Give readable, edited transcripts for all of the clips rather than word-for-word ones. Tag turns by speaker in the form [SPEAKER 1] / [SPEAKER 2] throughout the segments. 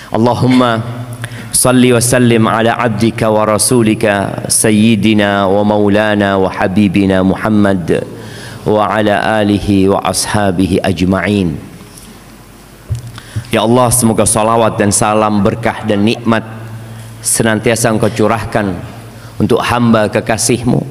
[SPEAKER 1] Allahumma salli wa sallim ala abdika wa rasulika sayyidina wa maulana wa habibina Muhammad wa ala alihi wa ashabihi ajma'in. Ya Allah, semoga salawat dan salam, berkah dan nikmat senantiasa Engkau curahkan untuk hamba kekasih-Mu,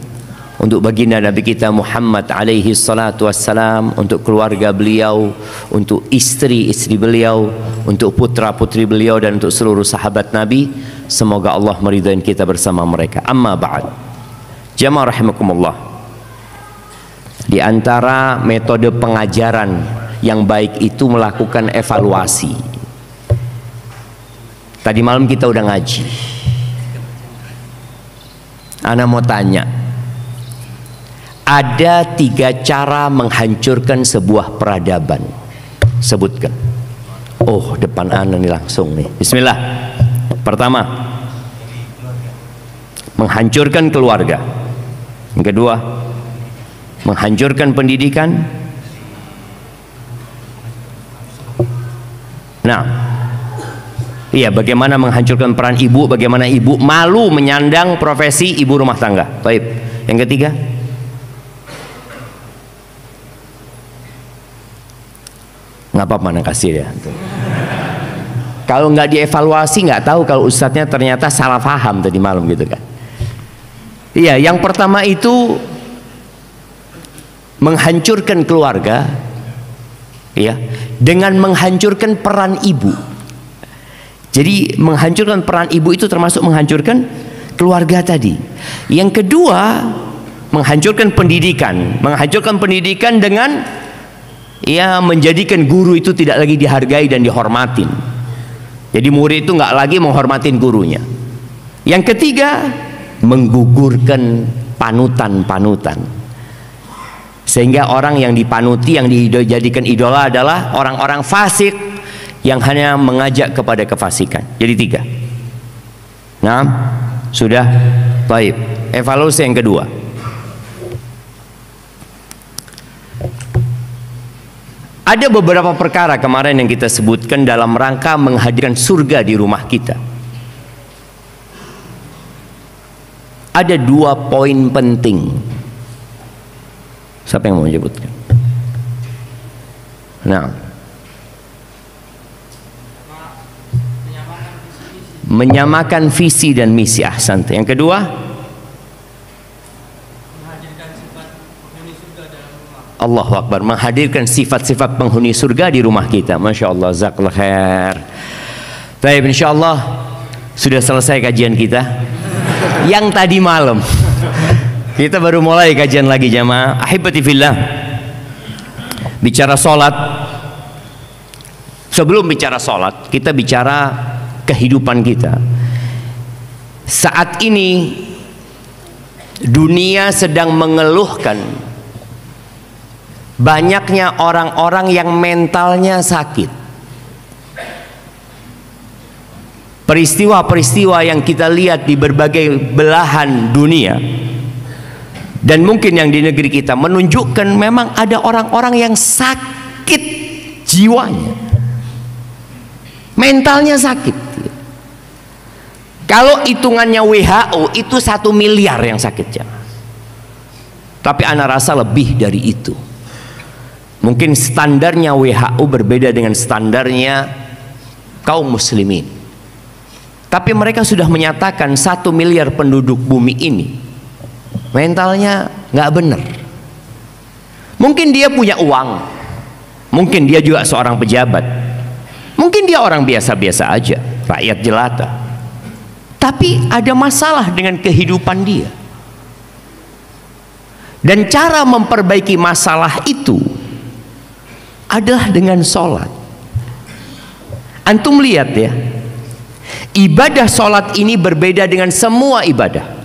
[SPEAKER 1] untuk baginda Nabi kita Muhammad alaihi salatu wassalam, untuk keluarga beliau, untuk istri-istri beliau, untuk putra-putri beliau, dan untuk seluruh sahabat Nabi. Semoga Allah meridai kita bersama mereka. Amma ba'd. Jamaah rahimakumullah. Di antara metode pengajaran yang baik itu melakukan evaluasi. Tadi malam kita udah ngaji. Ana mau tanya, ada 3 cara menghancurkan sebuah peradaban. Sebutkan. Oh, depan ana nih langsung nih. Bismillah. Pertama, menghancurkan keluarga. Yang kedua, menghancurkan pendidikan. Nah, iya, bagaimana menghancurkan peran ibu, bagaimana ibu malu menyandang profesi ibu rumah tangga. Baik. Yang ketiga, nggak apa-apa, mana kasih ya. Kalau nggak dievaluasi nggak tahu kalau ustadznya ternyata salah paham tadi malam gitu kan. Iya, yang pertama itu menghancurkan keluarga, ya, dengan menghancurkan peran ibu. Jadi menghancurkan peran ibu itu termasuk menghancurkan keluarga tadi. Yang kedua, menghancurkan pendidikan. Menghancurkan pendidikan dengan menjadikan guru itu tidak lagi dihargai dan dihormatin. Jadi murid itu nggak lagi menghormatin gurunya. Yang ketiga, menggugurkan panutan-panutan. Sehingga orang yang dipanuti, yang dijadikan idola adalah orang-orang fasik yang hanya mengajak kepada kefasikan. Jadi 3. Nah, sudah. Baik. Evaluasi yang kedua. Ada beberapa perkara kemarin yang kita sebutkan dalam rangka menghadirkan surga di rumah kita. Ada 2 poin penting. Siapa yang mau menyebutkan? Nah, menyamakan visi dan misi. Ahsan. Yang kedua, menghadirkan sifat penghuni surga dalam rumah. Allahu Akbar, menghadirkan sifat-sifat penghuni surga di rumah kita. Masya Allah, jazakallahu khair. Baik, insya Allah sudah selesai kajian kita yang tadi malam. Kita baru mulai kajian lagi jamaah. Ahibati fillah. Bicara sholat. Sebelum bicara sholat, kita bicara kehidupan kita. Saat ini dunia sedang mengeluhkan banyaknya orang-orang yang mentalnya sakit. Peristiwa-peristiwa yang kita lihat di berbagai belahan dunia, dan mungkin yang di negeri kita, menunjukkan memang ada orang-orang yang sakit jiwanya, mentalnya sakit. Kalau hitungannya WHO itu 1 miliar yang sakit ya. Tapi ana rasa lebih dari itu. Mungkin standarnya WHO berbeda dengan standarnya kaum muslimin. Tapi mereka sudah menyatakan 1 miliar penduduk bumi ini mentalnya nggak benar. Mungkin dia punya uang, mungkin dia juga seorang pejabat, mungkin dia orang biasa-biasa aja, rakyat jelata, tapi ada masalah dengan kehidupan dia. Dan cara memperbaiki masalah itu adalah dengan sholat. Antum lihat ya, ibadah sholat ini berbeda dengan semua ibadah.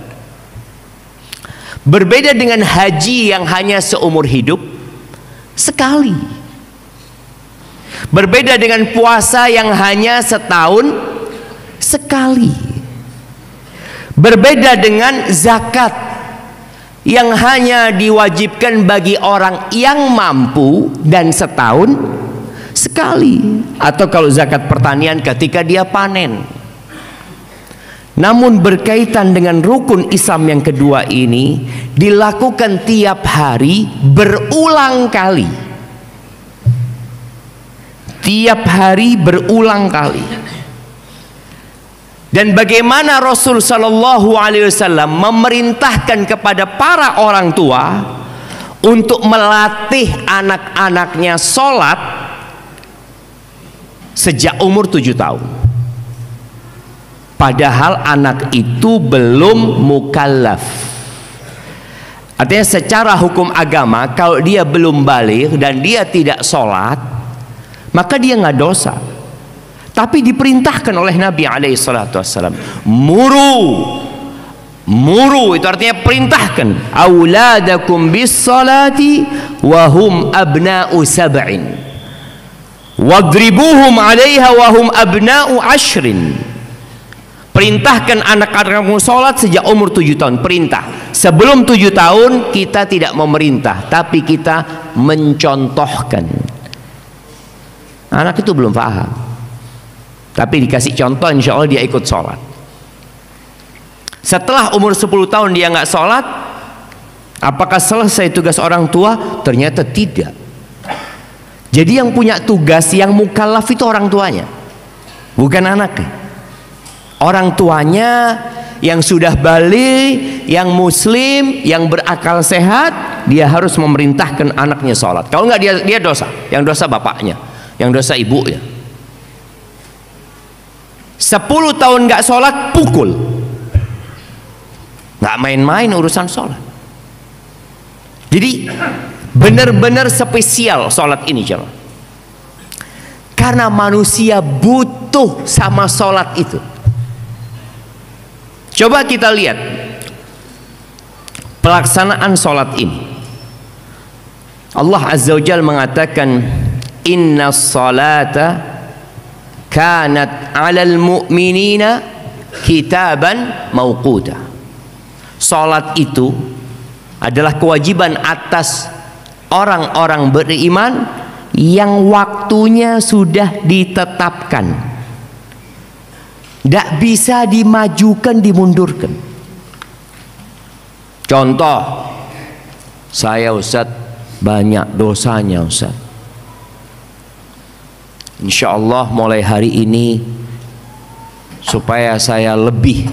[SPEAKER 1] Berbeda dengan haji yang hanya seumur hidup sekali. Berbeda dengan puasa yang hanya setahun sekali. Berbeda dengan zakat yang hanya diwajibkan bagi orang yang mampu dan setahun sekali, atau kalau zakat pertanian ketika dia panen. Namun berkaitan dengan rukun Islam yang kedua ini dilakukan tiap hari berulang kali. Tiap hari berulang kali. Dan bagaimana Rasul Shallallahu Alaihi Wasallam memerintahkan kepada para orang tua untuk melatih anak-anaknya sholat sejak umur 7 tahun. Padahal anak itu belum mukallaf. Artinya secara hukum agama kalau dia belum baligh dan dia tidak sholat, maka dia nggak dosa. Tapi diperintahkan oleh Nabi SAW, muru itu artinya perintahkan, auladakum bis salati wa hum abna'u sab'in wadribuhum 'alaiha wa hum abna'u 'ashrin. Perintahkan anak-anakmu sholat sejak umur 7 tahun. Perintah. Sebelum 7 tahun kita tidak memerintah, tapi kita mencontohkan. Anak itu belum paham, tapi dikasih contoh, insya Allah dia ikut sholat. Setelah umur 10 tahun dia nggak sholat, apakah selesai tugas orang tua? Ternyata tidak. Jadi yang punya tugas, yang mukallaf itu orang tuanya, bukan anaknya. Orang tuanya yang sudah balik, yang muslim, yang berakal sehat, dia harus memerintahkan anaknya sholat. Kalau nggak dia dosa. Yang dosa bapaknya, yang dosa ibunya. 10 tahun nggak sholat, pukul. Nggak main-main urusan sholat. Jadi benar-benar spesial sholat ini, jemaah. Karena manusia butuh sama sholat itu. Coba kita lihat pelaksanaan sholat ini. Allah Azza wa Jalla mengatakan, inna salata kanat 'alal mu'minina kitaban mauquta. Salat itu adalah kewajiban atas orang-orang beriman yang waktunya sudah ditetapkan. Tidak bisa dimajukan, dimundurkan. Contoh, saya Ustaz banyak dosanya Ustaz. Insya Allah mulai hari ini, supaya saya lebih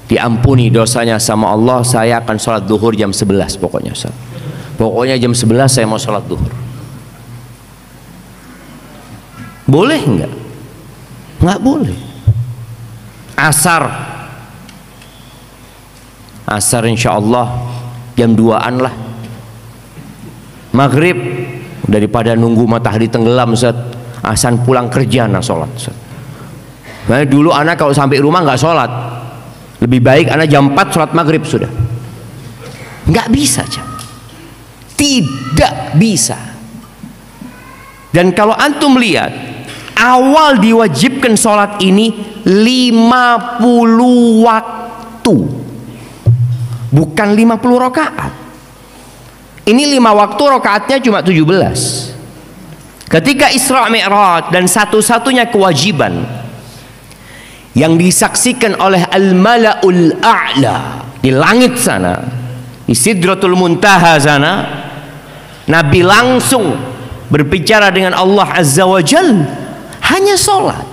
[SPEAKER 1] diampuni dosanya sama Allah, saya akan sholat duhur jam 11 pokoknya Ustaz. Pokoknya jam 11 saya mau sholat duhur. Boleh enggak? Enggak boleh. Asar insya Allah jam 2-an lah. Maghrib, daripada nunggu matahari tenggelam Ustaz, asan pulang kerja nak sholat Ustaz. Nah, dulu anak kalau sampai rumah nggak sholat, lebih baik anak jam 4 sholat maghrib sudah. Nggak bisa, tidak bisa. Dan kalau antum lihat, awal diwajibkan sholat ini 50 waktu, bukan 50 rakaat. Ini 5 waktu, rakaatnya cuma 17. Ketika Isra Mi'raj, dan satu-satunya kewajiban yang disaksikan oleh Al-Mala'ul A'la di langit sana, di Sidratul Muntaha sana, Nabi langsung berbicara dengan Allah Azza wa Jalla, hanya sholat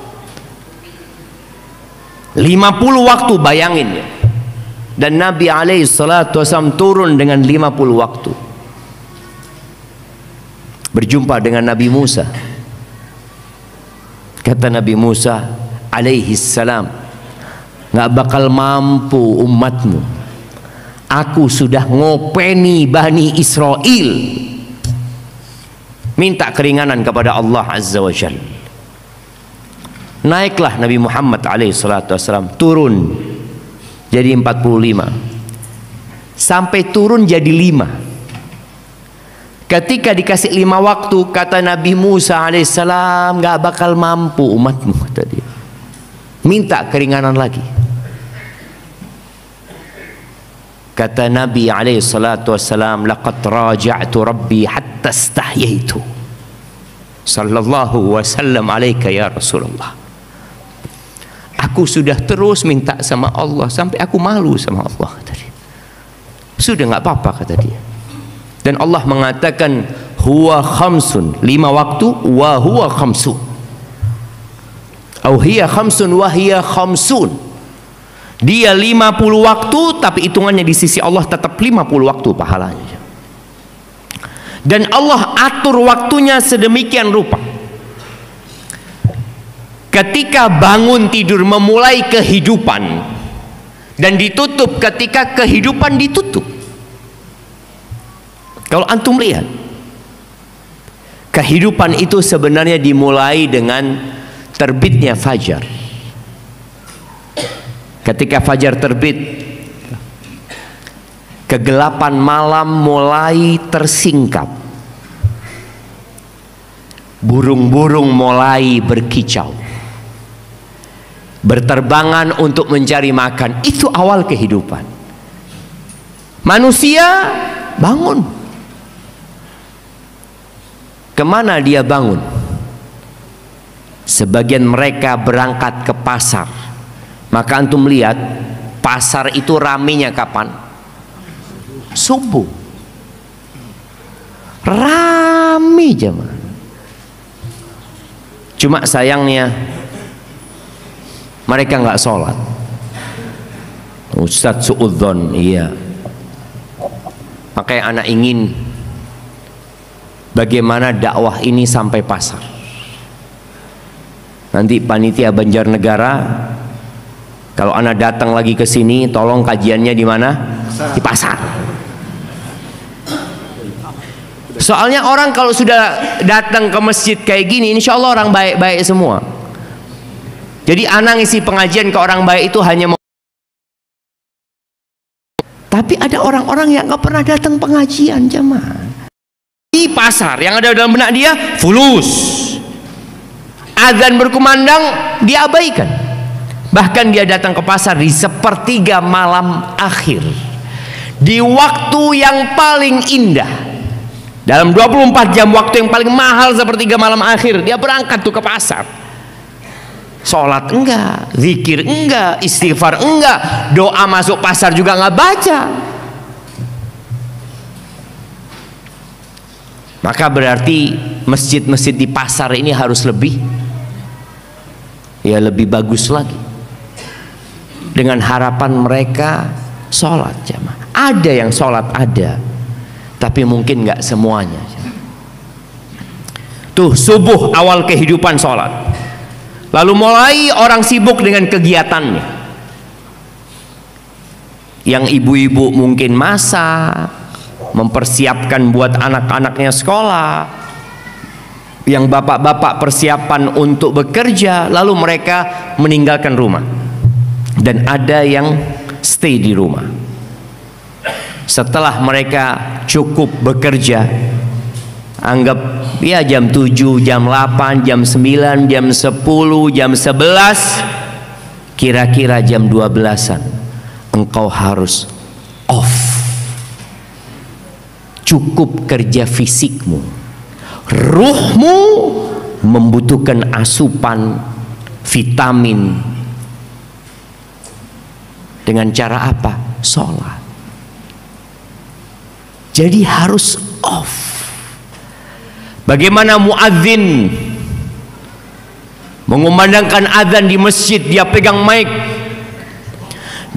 [SPEAKER 1] 50 waktu, bayangin ya. Dan Nabi alaihi salatu wasallam turun dengan 50 waktu. Berjumpa dengan Nabi Musa. Kata Nabi Musa alaihi salam, nggak bakal mampu umatmu. Aku sudah ngopeni Bani Israel. Minta keringanan kepada Allah Azza wa Jalla. Naiklah Nabi Muhammad SAW, turun jadi 45, sampai turun jadi 5. Ketika dikasih 5 waktu, kata Nabi Musa alaihissalam, nggak bakal mampu umatmu, kata dia. Minta keringanan lagi. Kata Nabi alaihissalam, laqad raja'tu rabbi hatta istahyaitu. sallallahu wasallam alaika ya Rasulullah. Aku sudah terus minta sama Allah sampai aku malu sama Allah, kata dia. Sudah nggak apa-apa, kata dia. Dan Allah mengatakan huwa khamsun, 5 waktu, wa huwa khamsun, au hiya khamsun wa hiya khamsun. Dia 50 waktu, tapi hitungannya di sisi Allah tetap 50 waktu pahalanya. Dan Allah atur waktunya sedemikian rupa. Ketika bangun tidur memulai kehidupan, dan ditutup ketika kehidupan ditutup. Kalau antum lihat, kehidupan itu sebenarnya dimulai dengan terbitnya fajar. Ketika fajar terbit, kegelapan malam mulai tersingkap. Burung-burung mulai berkicau, berterbangan untuk mencari makan. Itu awal kehidupan. Manusia bangun. Kemana dia bangun? Sebagian mereka berangkat ke pasar. Maka antum lihat, pasar itu ramenya kapan? Subuh. Rame jemaah. Cuma sayangnya mereka nggak sholat. Ustadz suudzon, iya. Makanya anak ingin bagaimana dakwah ini sampai pasar. Nanti panitia Banjarnegara, kalau anak datang lagi ke sini, tolong kajiannya di mana? Di pasar. Soalnya orang kalau sudah datang ke masjid kayak gini, insya Allah orang baik-baik semua. Jadi anak ngisi pengajian ke orang baik itu hanya mau. Tapi ada orang-orang yang nggak pernah datang pengajian jemaah. Di pasar yang ada dalam benak dia fulus. Azan berkumandang dia abaikan. Bahkan dia datang ke pasar di sepertiga malam akhir, di waktu yang paling indah. Dalam 24 jam waktu yang paling mahal sepertiga malam akhir, dia berangkat tuh ke pasar. Sholat enggak, zikir enggak, istighfar enggak, doa masuk pasar juga nggak baca. Maka berarti masjid-masjid di pasar ini harus lebih bagus lagi. Dengan harapan mereka sholat jamaah. Ada yang sholat ada, tapi mungkin nggak semuanya. Tuh subuh awal kehidupan sholat. Lalu mulai orang sibuk dengan kegiatannya. Yang ibu-ibu mungkin masak, mempersiapkan buat anak-anaknya sekolah. Yang bapak-bapak persiapan untuk bekerja, lalu mereka meninggalkan rumah. Dan ada yang stay di rumah. Setelah mereka cukup bekerja, anggap ya jam 7, jam 8, jam 9, jam 10, jam 11, kira-kira jam 12-an engkau harus off. Cukup kerja fisikmu. Ruhmu membutuhkan asupan vitamin. Dengan cara apa? Sholat. Jadi harus off. Bagaimana muadzin mengumandangkan azan di masjid, dia pegang mic,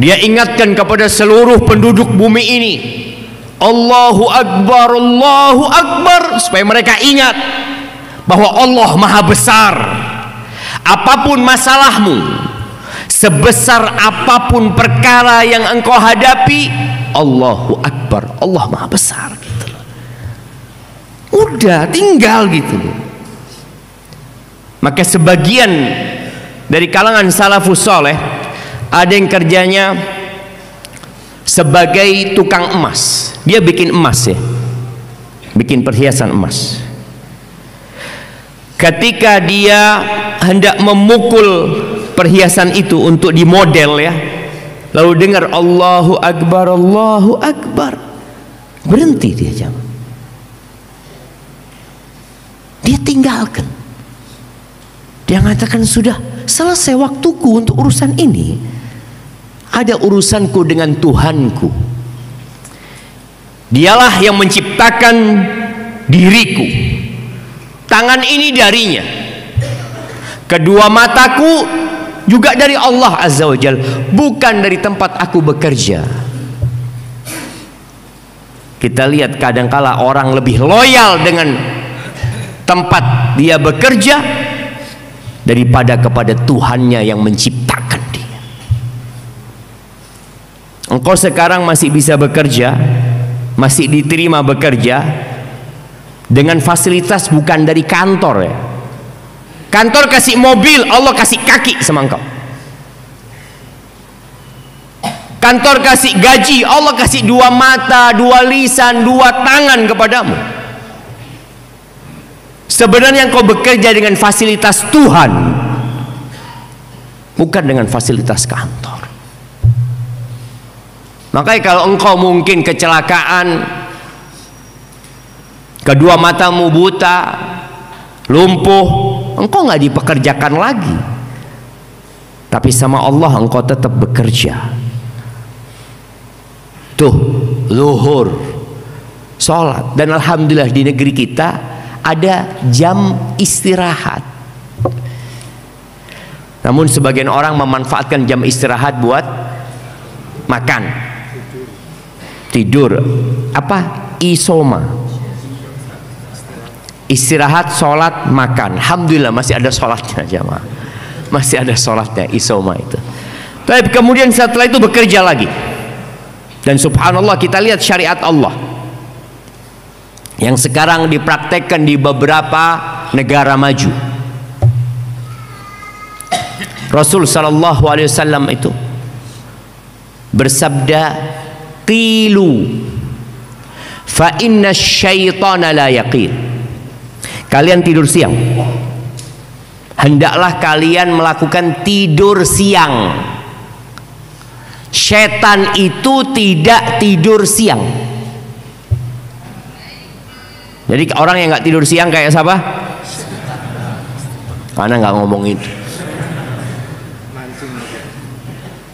[SPEAKER 1] dia ingatkan kepada seluruh penduduk bumi ini, Allahu Akbar, Allahu Akbar, supaya mereka ingat bahwa Allah Maha Besar. Apapun masalahmu, sebesar apapun perkara yang engkau hadapi, Allahu Akbar, Allah Maha Besar gitu loh. Udah tinggal gitu loh. Maka sebagian dari kalangan salafus soleh ada yang kerjanya sebagai tukang emas. Dia bikin emas ya, bikin perhiasan emas. Ketika dia hendak memukul perhiasan itu untuk dimodel ya, lalu dengar Allahu Akbar, Allahu Akbar, berhenti dia jangan. Dia tinggalkan. Dia mengatakan, sudah selesai waktuku untuk urusan ini. Ada urusanku dengan Tuhanku. Dialah yang menciptakan diriku. Tangan ini darinya. Kedua mataku juga dari Allah Azza wa Jalla, bukan dari tempat aku bekerja. Kita lihat kadangkala orang lebih loyal dengan tempat dia bekerja daripada kepada Tuhannya yang menciptakan dia. Engkau sekarang masih bisa bekerja, masih diterima bekerja dengan fasilitas bukan dari kantor ya. Kantor kasih mobil, Allah kasih kaki sama engkau. Kantor kasih gaji, Allah kasih 2 mata, 2 lisan, 2 tangan kepadamu. Sebenarnya engkau bekerja dengan fasilitas Tuhan, bukan dengan fasilitas kantor. Makanya kalau engkau mungkin kecelakaan, kedua matamu buta, lumpuh, engkau nggak dipekerjakan lagi, tapi sama Allah engkau tetap bekerja. Tuh, zuhur, sholat, dan alhamdulillah di negeri kita ada jam istirahat. Namun sebagian orang memanfaatkan jam istirahat buat makan, tidur, apa? Isoma. Istirahat, sholat, makan. Alhamdulillah masih ada sholatnya jamaah. Masih ada sholatnya, isoma itu. Tapi kemudian setelah itu bekerja lagi. Dan subhanallah kita lihat syariat Allah yang sekarang dipraktekkan di beberapa negara maju. Rasul sallallahu alaihi wasallam itu bersabda, qilu fa inna syaitana la yaqil. Kalian tidur siang, hendaklah kalian melakukan tidur siang. Setan itu tidak tidur siang. Jadi orang yang nggak tidur siang kayak siapa? Karena nggak ngomong itu.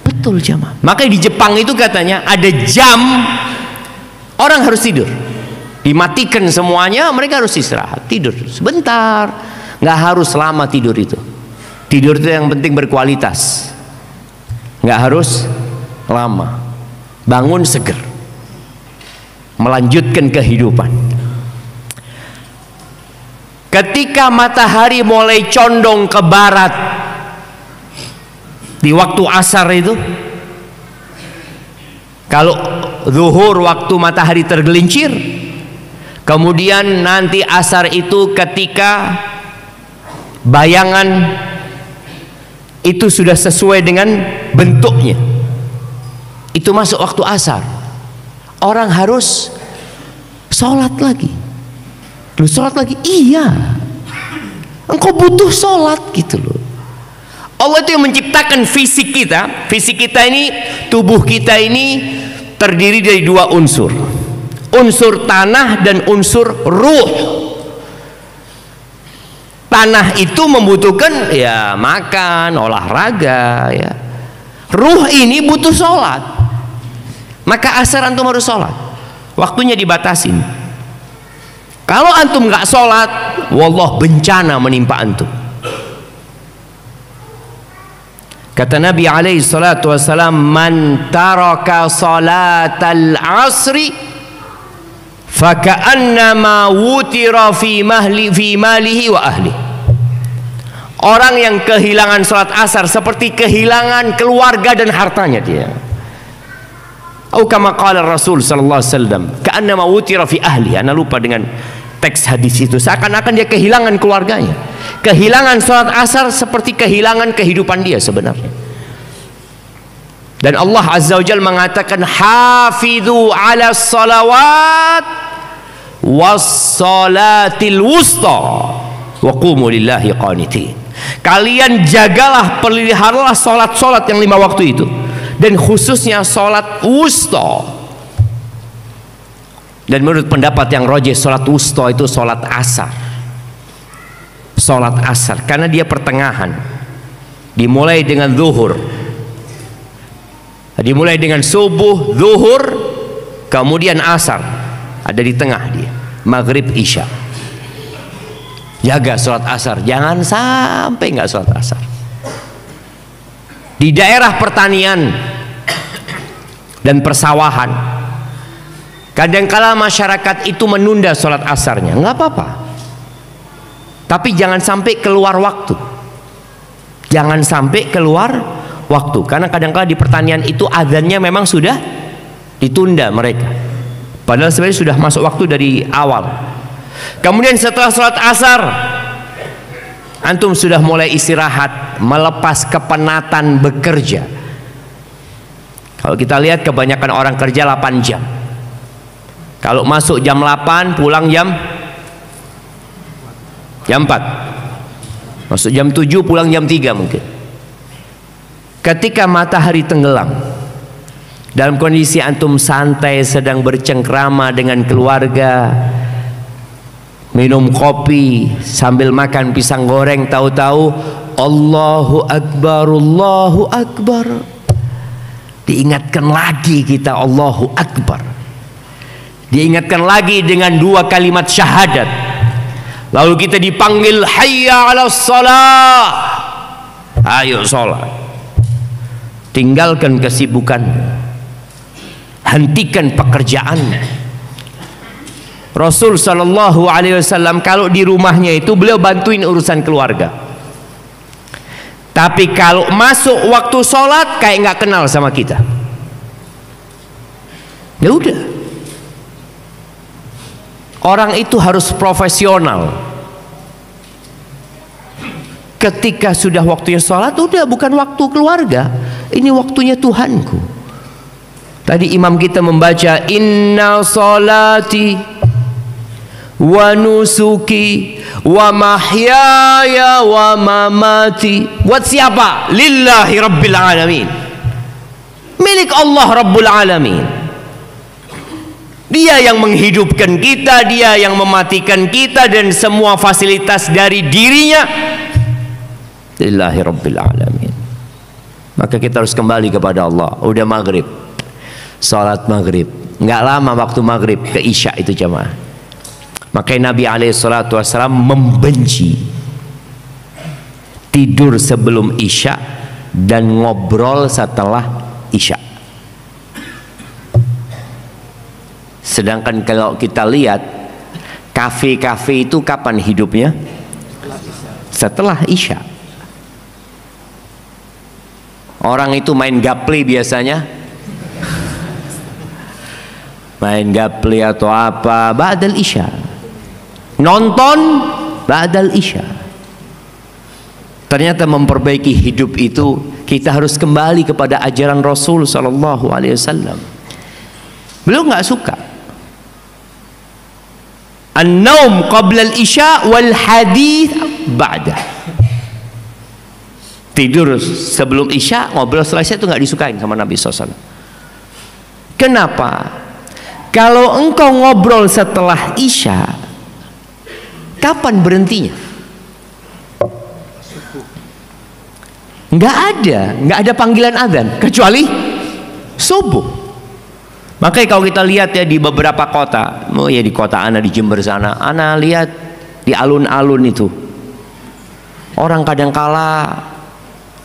[SPEAKER 1] Betul jamaah. Makanya di Jepang itu katanya ada jam orang harus tidur. Dimatikan semuanya, mereka harus istirahat, tidur sebentar. Nggak harus lama tidur itu. Tidur itu yang penting berkualitas. Nggak harus lama. Bangun seger, melanjutkan kehidupan. Ketika matahari mulai condong ke barat di waktu asar itu, kalau zuhur waktu matahari tergelincir, kemudian nanti asar itu ketika bayangan itu sudah sesuai dengan bentuknya, itu masuk waktu asar. Orang harus sholat lagi. Lu sholat lagi? Iya, engkau butuh sholat gitu loh. Allah itu yang menciptakan fisik kita. Fisik kita ini, tubuh kita ini terdiri dari 2 unsur. Unsur tanah dan unsur ruh. Tanah itu membutuhkan ya makan, olahraga ya. Ruh ini butuh sholat. Maka asar antum harus sholat. Waktunya dibatasin. Kalau antum nggak sholat, wallah bencana menimpa antum. Kata Nabi alaihi salatu wassalam, man taraka salatal asri faka'annama wutira fi malihi wa ahli. Orang yang kehilangan sholat asar seperti kehilangan keluarga dan hartanya dia. Atau kama qala Rasul sallallahu alaihi wasallam, ka'annama wutira fi ahli. Ana lupa dengan teks hadis itu. Seakan-akan dia kehilangan keluarganya. Kehilangan sholat asar seperti kehilangan kehidupan dia sebenarnya. Dan Allah Azza wa Jalla mengatakan, hafidhu ala salawat was salatil wusta wa qumu lillahi qanitin. Kalian jagalah, peliharalah sholat-sholat yang 5 waktu itu, dan khususnya sholat wusta. Dan menurut pendapat yang rajih, sholat wusta itu sholat asar. sholat asar, karena dia pertengahan. Dimulai dengan zuhur, dimulai dengan subuh, zuhur, kemudian asar, ada di tengah dia, maghrib, isya. Jaga sholat asar, jangan sampai nggak sholat asar. Di daerah pertanian dan persawahan, kadangkala masyarakat itu menunda sholat asarnya, nggak apa-apa, tapi jangan sampai keluar waktu. Jangan sampai keluar waktu, karena kadang-kala di pertanian itu adzannya memang sudah ditunda mereka, padahal sebenarnya sudah masuk waktu dari awal. Kemudian setelah sholat asar, antum sudah mulai istirahat, melepas kepenatan bekerja. Kalau kita lihat kebanyakan orang kerja 8 jam. Kalau masuk jam 8, pulang jam 4. Masuk jam 7, pulang jam 3 mungkin. Ketika matahari tenggelam, dalam kondisi antum santai sedang bercengkrama dengan keluarga, minum kopi sambil makan pisang goreng, tahu-tahu Allahu Akbar, Allahu Akbar. Diingatkan lagi kita Allahu Akbar. Diingatkan lagi dengan 2 kalimat syahadat. Lalu kita dipanggil hayya 'alas shalah. Ayo sholat. Tinggalkan kesibukan, hentikan pekerjaan. Rasul sallallahu alaihi wasallam kalau di rumahnya itu beliau bantuin urusan keluarga. Tapi kalau masuk waktu sholat kayak nggak kenal sama kita. Ya udah. Orang itu harus profesional. Ketika sudah waktunya sholat, udah bukan waktu keluarga, ini waktunya Tuhanku. Tadi imam kita membaca inna sholati wa nusuki wa mahyaya wa mamati. Buat siapa? Lillahi rabbil alamin. Milik Allah Rabbul Alamin. Dia yang menghidupkan kita, dia yang mematikan kita, dan semua fasilitas dari dirinya lillahi rabbil alamin. Maka kita harus kembali kepada Allah. Udah maghrib, salat maghrib, nggak lama waktu maghrib ke isya itu jamaah. Makanya Nabi SAW membenci tidur sebelum isya dan ngobrol setelah isya. Sedangkan kalau kita lihat kafe-kafe itu kapan hidupnya? Setelah isya. Orang itu main gaple biasanya, main gaple atau apa ba'dal isya, nonton ba'dal isya. Ternyata memperbaiki hidup itu kita harus kembali kepada ajaran Rasul sallallahu alaihi wasallam. Beliau nggak suka an-naum qabla al-isya wal hadith ba'da. Tidur sebelum isya, ngobrol setelah isya itu nggak disukain sama Nabi SAW. Kenapa? Kalau engkau ngobrol setelah isya, kapan berhentinya? Nggak ada panggilan adzan kecuali subuh. Makanya kalau kita lihat ya di beberapa kota, oh ya di kota ana di Jember sana, ana lihat di alun-alun itu orang kadangkala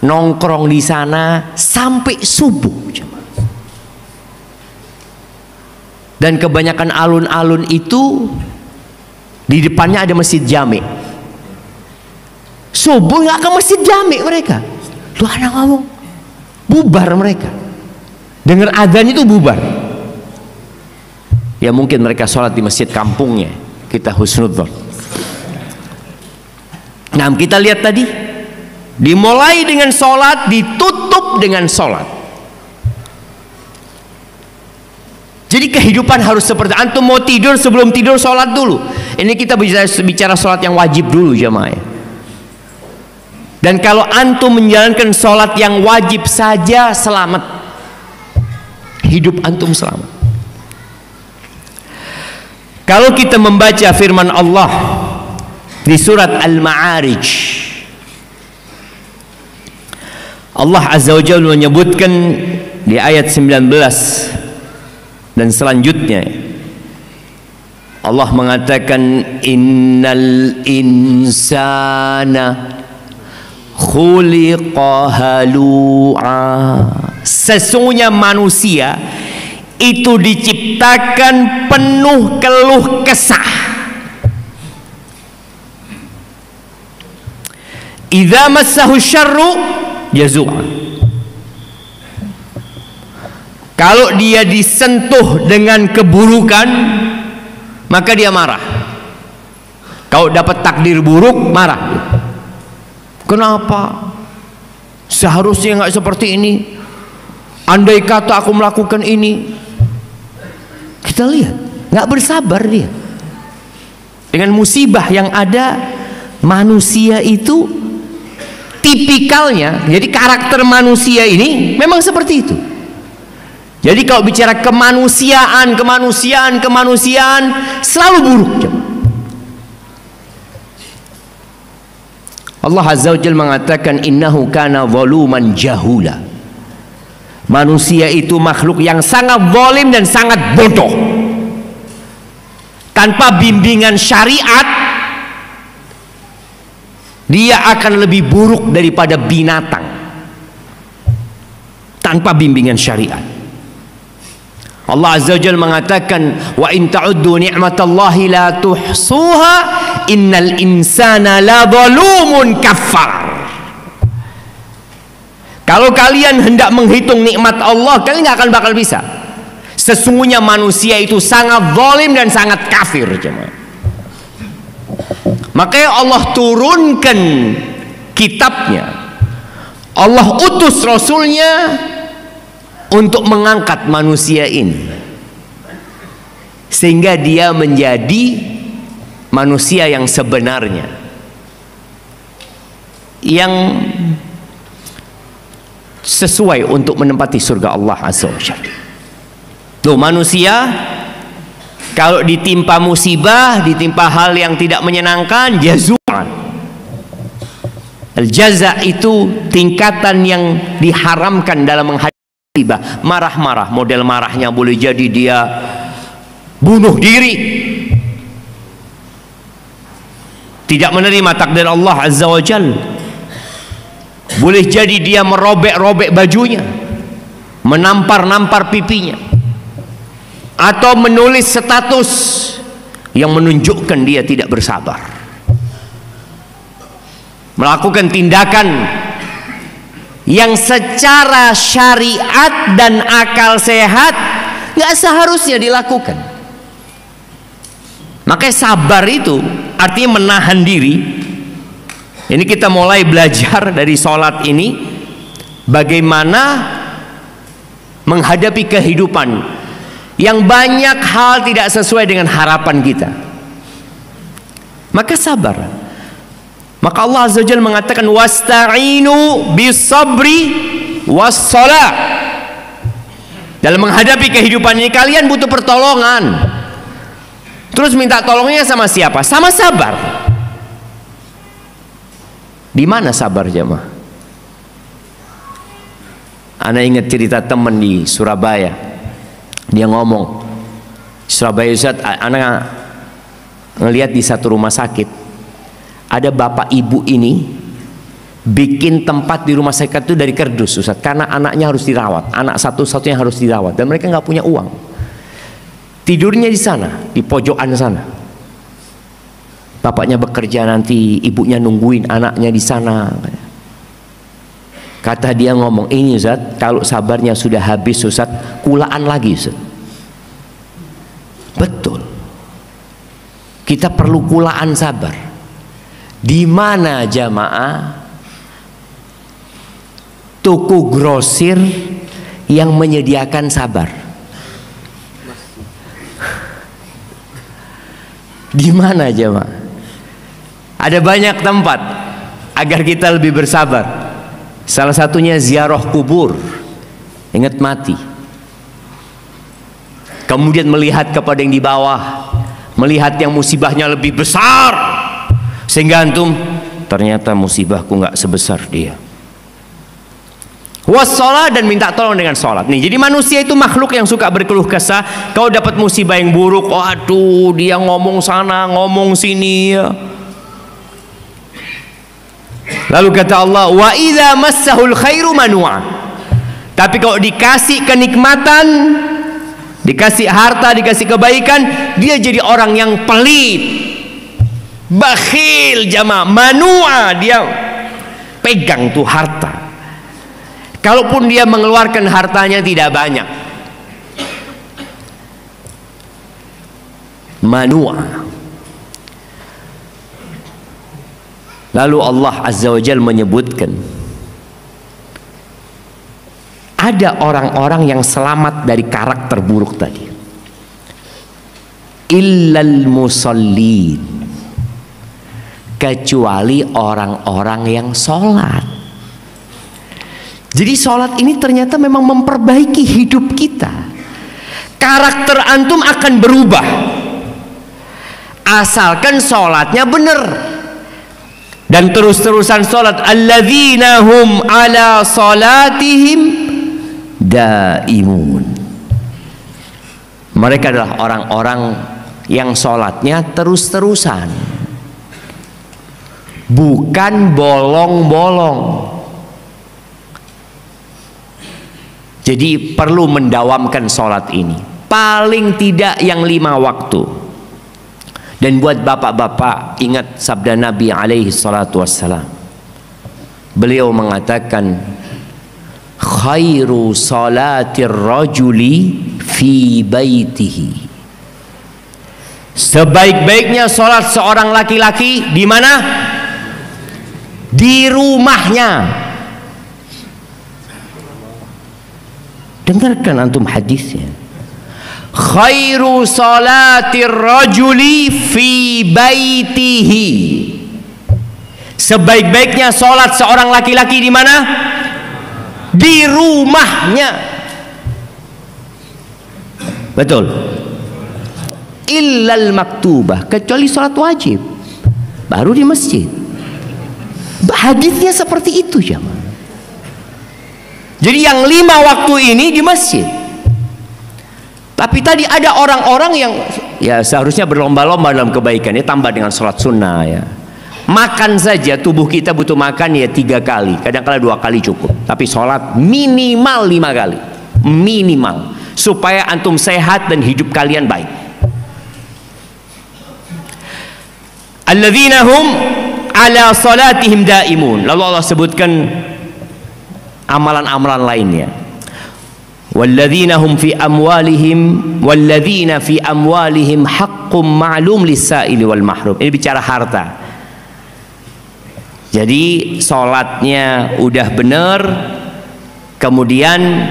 [SPEAKER 1] nongkrong di sana sampai subuh. Dan kebanyakan alun-alun itu di depannya ada masjid jami. Subuh nggak ke masjid jami mereka. Lu anak ngomong bubar mereka. Dengar adzan itu bubar. Ya mungkin mereka sholat di masjid kampungnya. Kita husnudzon. Nah kita lihat tadi, dimulai dengan sholat, ditutup dengan sholat. Jadi kehidupan harus seperti antum mau tidur, sebelum tidur sholat dulu. Ini kita bicara sholat yang wajib dulu jamaah. Dan kalau antum menjalankan sholat yang wajib saja, selamat. Hidup antum selamat. Kalau kita membaca firman Allah Di surat Al-Ma'arij Allah Azza wa Jalla menyebutkan di ayat 19 dan selanjutnya, Allah mengatakan innal insana khuliqa halu'a, sesungguhnya manusia itu diciptakan penuh keluh kesah. Idza massahu syarru jazua, kalau dia disentuh dengan keburukan maka dia marah. Kalau dapat takdir buruk marah. Kenapa? Seharusnya nggak seperti ini. Andai kata aku melakukan ini. Kita lihat, nggak bersabar dia. Dengan musibah yang ada, manusia itu tipikalnya, jadi karakter manusia ini memang seperti itu. Jadi kalau bicara kemanusiaan selalu buruk. Allah Azza wa Jalla mengatakan innahu kana zaluman jahula. Manusia itu makhluk yang sangat zalim dan sangat bodoh. Tanpa bimbingan syariat dia akan lebih buruk daripada binatang. Tanpa bimbingan syariat. Allah Azza wa Jalla mengatakan wa in ta'uddu ni'matallahi la tuhsuha innal insana la zalumun kafar. Kalau kalian hendak menghitung nikmat Allah, kalian nggak akan bakal bisa. Sesungguhnya manusia itu sangat zalim dan sangat kafir, jemaah. Makanya Allah turunkan kitabnya, Allah utus Rasulnya untuk mengangkat manusia ini sehingga dia menjadi manusia yang sebenarnya, yang sesuai untuk menempati surga Allah Azza wa Jalla. Tuh, manusia kalau ditimpa musibah, ditimpa hal yang tidak menyenangkan, jazuan. Al-jaza itu tingkatan yang diharamkan dalam menghadapi musibah. Marah-marah, model marahnya boleh jadi dia bunuh diri, tidak menerima takdir Allah Azza wa Jalla. Boleh jadi dia merobek-robek bajunya, menampar-nampar pipinya, atau menulis status yang menunjukkan dia tidak bersabar, melakukan tindakan yang secara syariat dan akal sehat nggak seharusnya dilakukan. Makanya sabar itu artinya menahan diri. Ini kita mulai belajar dari sholat ini, bagaimana menghadapi kehidupan yang banyak hal tidak sesuai dengan harapan kita. Maka sabar. Maka Allah Azza wa Jalla mengatakan wasta'inu bis-sabri was-shalah. Dalam menghadapi kehidupan ini kalian butuh pertolongan. Terus minta tolongnya sama siapa? Sama sabar. Di mana sabar, jemaah? Ana ingat cerita teman di Surabaya. Dia ngomong, Surabaya Ustaz, ana ngelihat di satu rumah sakit ada bapak ibu ini bikin tempat di rumah sakit itu dari kardus, Ustaz, karena anaknya harus dirawat, anak satu-satunya harus dirawat, dan mereka nggak punya uang. Tidurnya di sana, di pojokan sana. Bapaknya bekerja, nanti ibunya nungguin anaknya di sana. Kata dia ngomong, ini Ustaz, kalau sabarnya sudah habis Ustaz, kulaan lagi Ustaz. Betul. Kita perlu kulaan sabar. Di mana jamaah toko grosir yang menyediakan sabar? Di mana jamaah? Ada banyak tempat agar kita lebih bersabar. Salah satunya ziarah kubur, ingat mati. Kemudian melihat kepada yang di bawah, melihat yang musibahnya lebih besar, Sehingga antum, ternyata musibahku nggak sebesar dia. Wassalah, dan minta tolong dengan sholat. Nih, jadi manusia itu makhluk yang suka berkeluh kesah. Kau dapat musibah yang buruk, oh aduh dia ngomong sana ngomong sini ya. Lalu kata Allah, wa idza massahul khairu manua. Tapi kalau dikasih kenikmatan, dikasih harta, dikasih kebaikan, dia jadi orang yang pelit, bakhil jamaah, manua, dia pegang tuh harta. Kalaupun dia mengeluarkan hartanya tidak banyak, manua. Lalu Allah Azza wa Jalla menyebutkan, ada orang-orang yang selamat dari karakter buruk tadi. Illal musallin, kecuali orang-orang yang sholat. Jadi sholat ini ternyata memang memperbaiki hidup kita. Karakter antum akan berubah asalkan sholatnya benar. Dan terus-terusan sholat. Alladzina hum ala sholatihim daimun. Mereka adalah orang-orang yang sholatnya terus-terusan, bukan bolong-bolong. Jadi perlu mendawamkan sholat ini, paling tidak yang 5 waktu. Dan buat bapak-bapak, ingat sabda Nabi alaihi salatu wassalam. Beliau mengatakan, khairu salatir rajuli fi baitihi. Sebaik-baiknya sholat seorang laki-laki di mana? Di rumahnya. Dengarkan antum hadisnya. Khairu salatir rajuli fi baitihi. Sebaik-baiknya sholat seorang laki-laki di mana? Di rumahnya. Betul. Illal maktubah, kecuali sholat wajib, baru di masjid. Hadisnya seperti itu ya. Jadi yang 5 waktu ini di masjid. Tapi tadi ada orang-orang yang ya seharusnya berlomba-lomba dalam kebaikan, ya tambah dengan sholat sunnah ya. Makan saja, tubuh kita butuh makan ya 3 kali, kadang-kadang 2 kali cukup. Tapi sholat minimal 5 kali, minimal, supaya antum sehat dan hidup kalian baik. Alladzina hum ala salatihim daimun. Lalu Allah sebutkan amalan-amalan lainnya. Walladzina hum fi amwalihim walladzina fi amwalihim haqqum ma'lum lis-sa'ili wal mahrum. Ini bicara harta. Jadi sholatnya udah benar, kemudian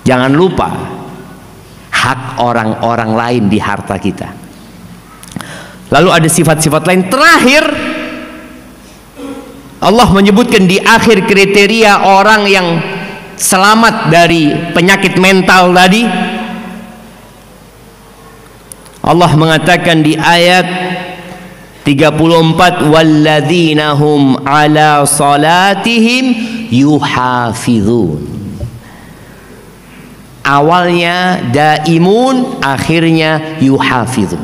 [SPEAKER 1] jangan lupa hak orang-orang lain di harta kita. Lalu ada sifat-sifat lain. Terakhir Allah menyebutkan di akhir kriteria orang yang selamat dari penyakit mental tadi. Allah mengatakan di ayat 34, walladzina hum ala salatihim yuhafizun. Awalnya daimun, akhirnya yuhafizun.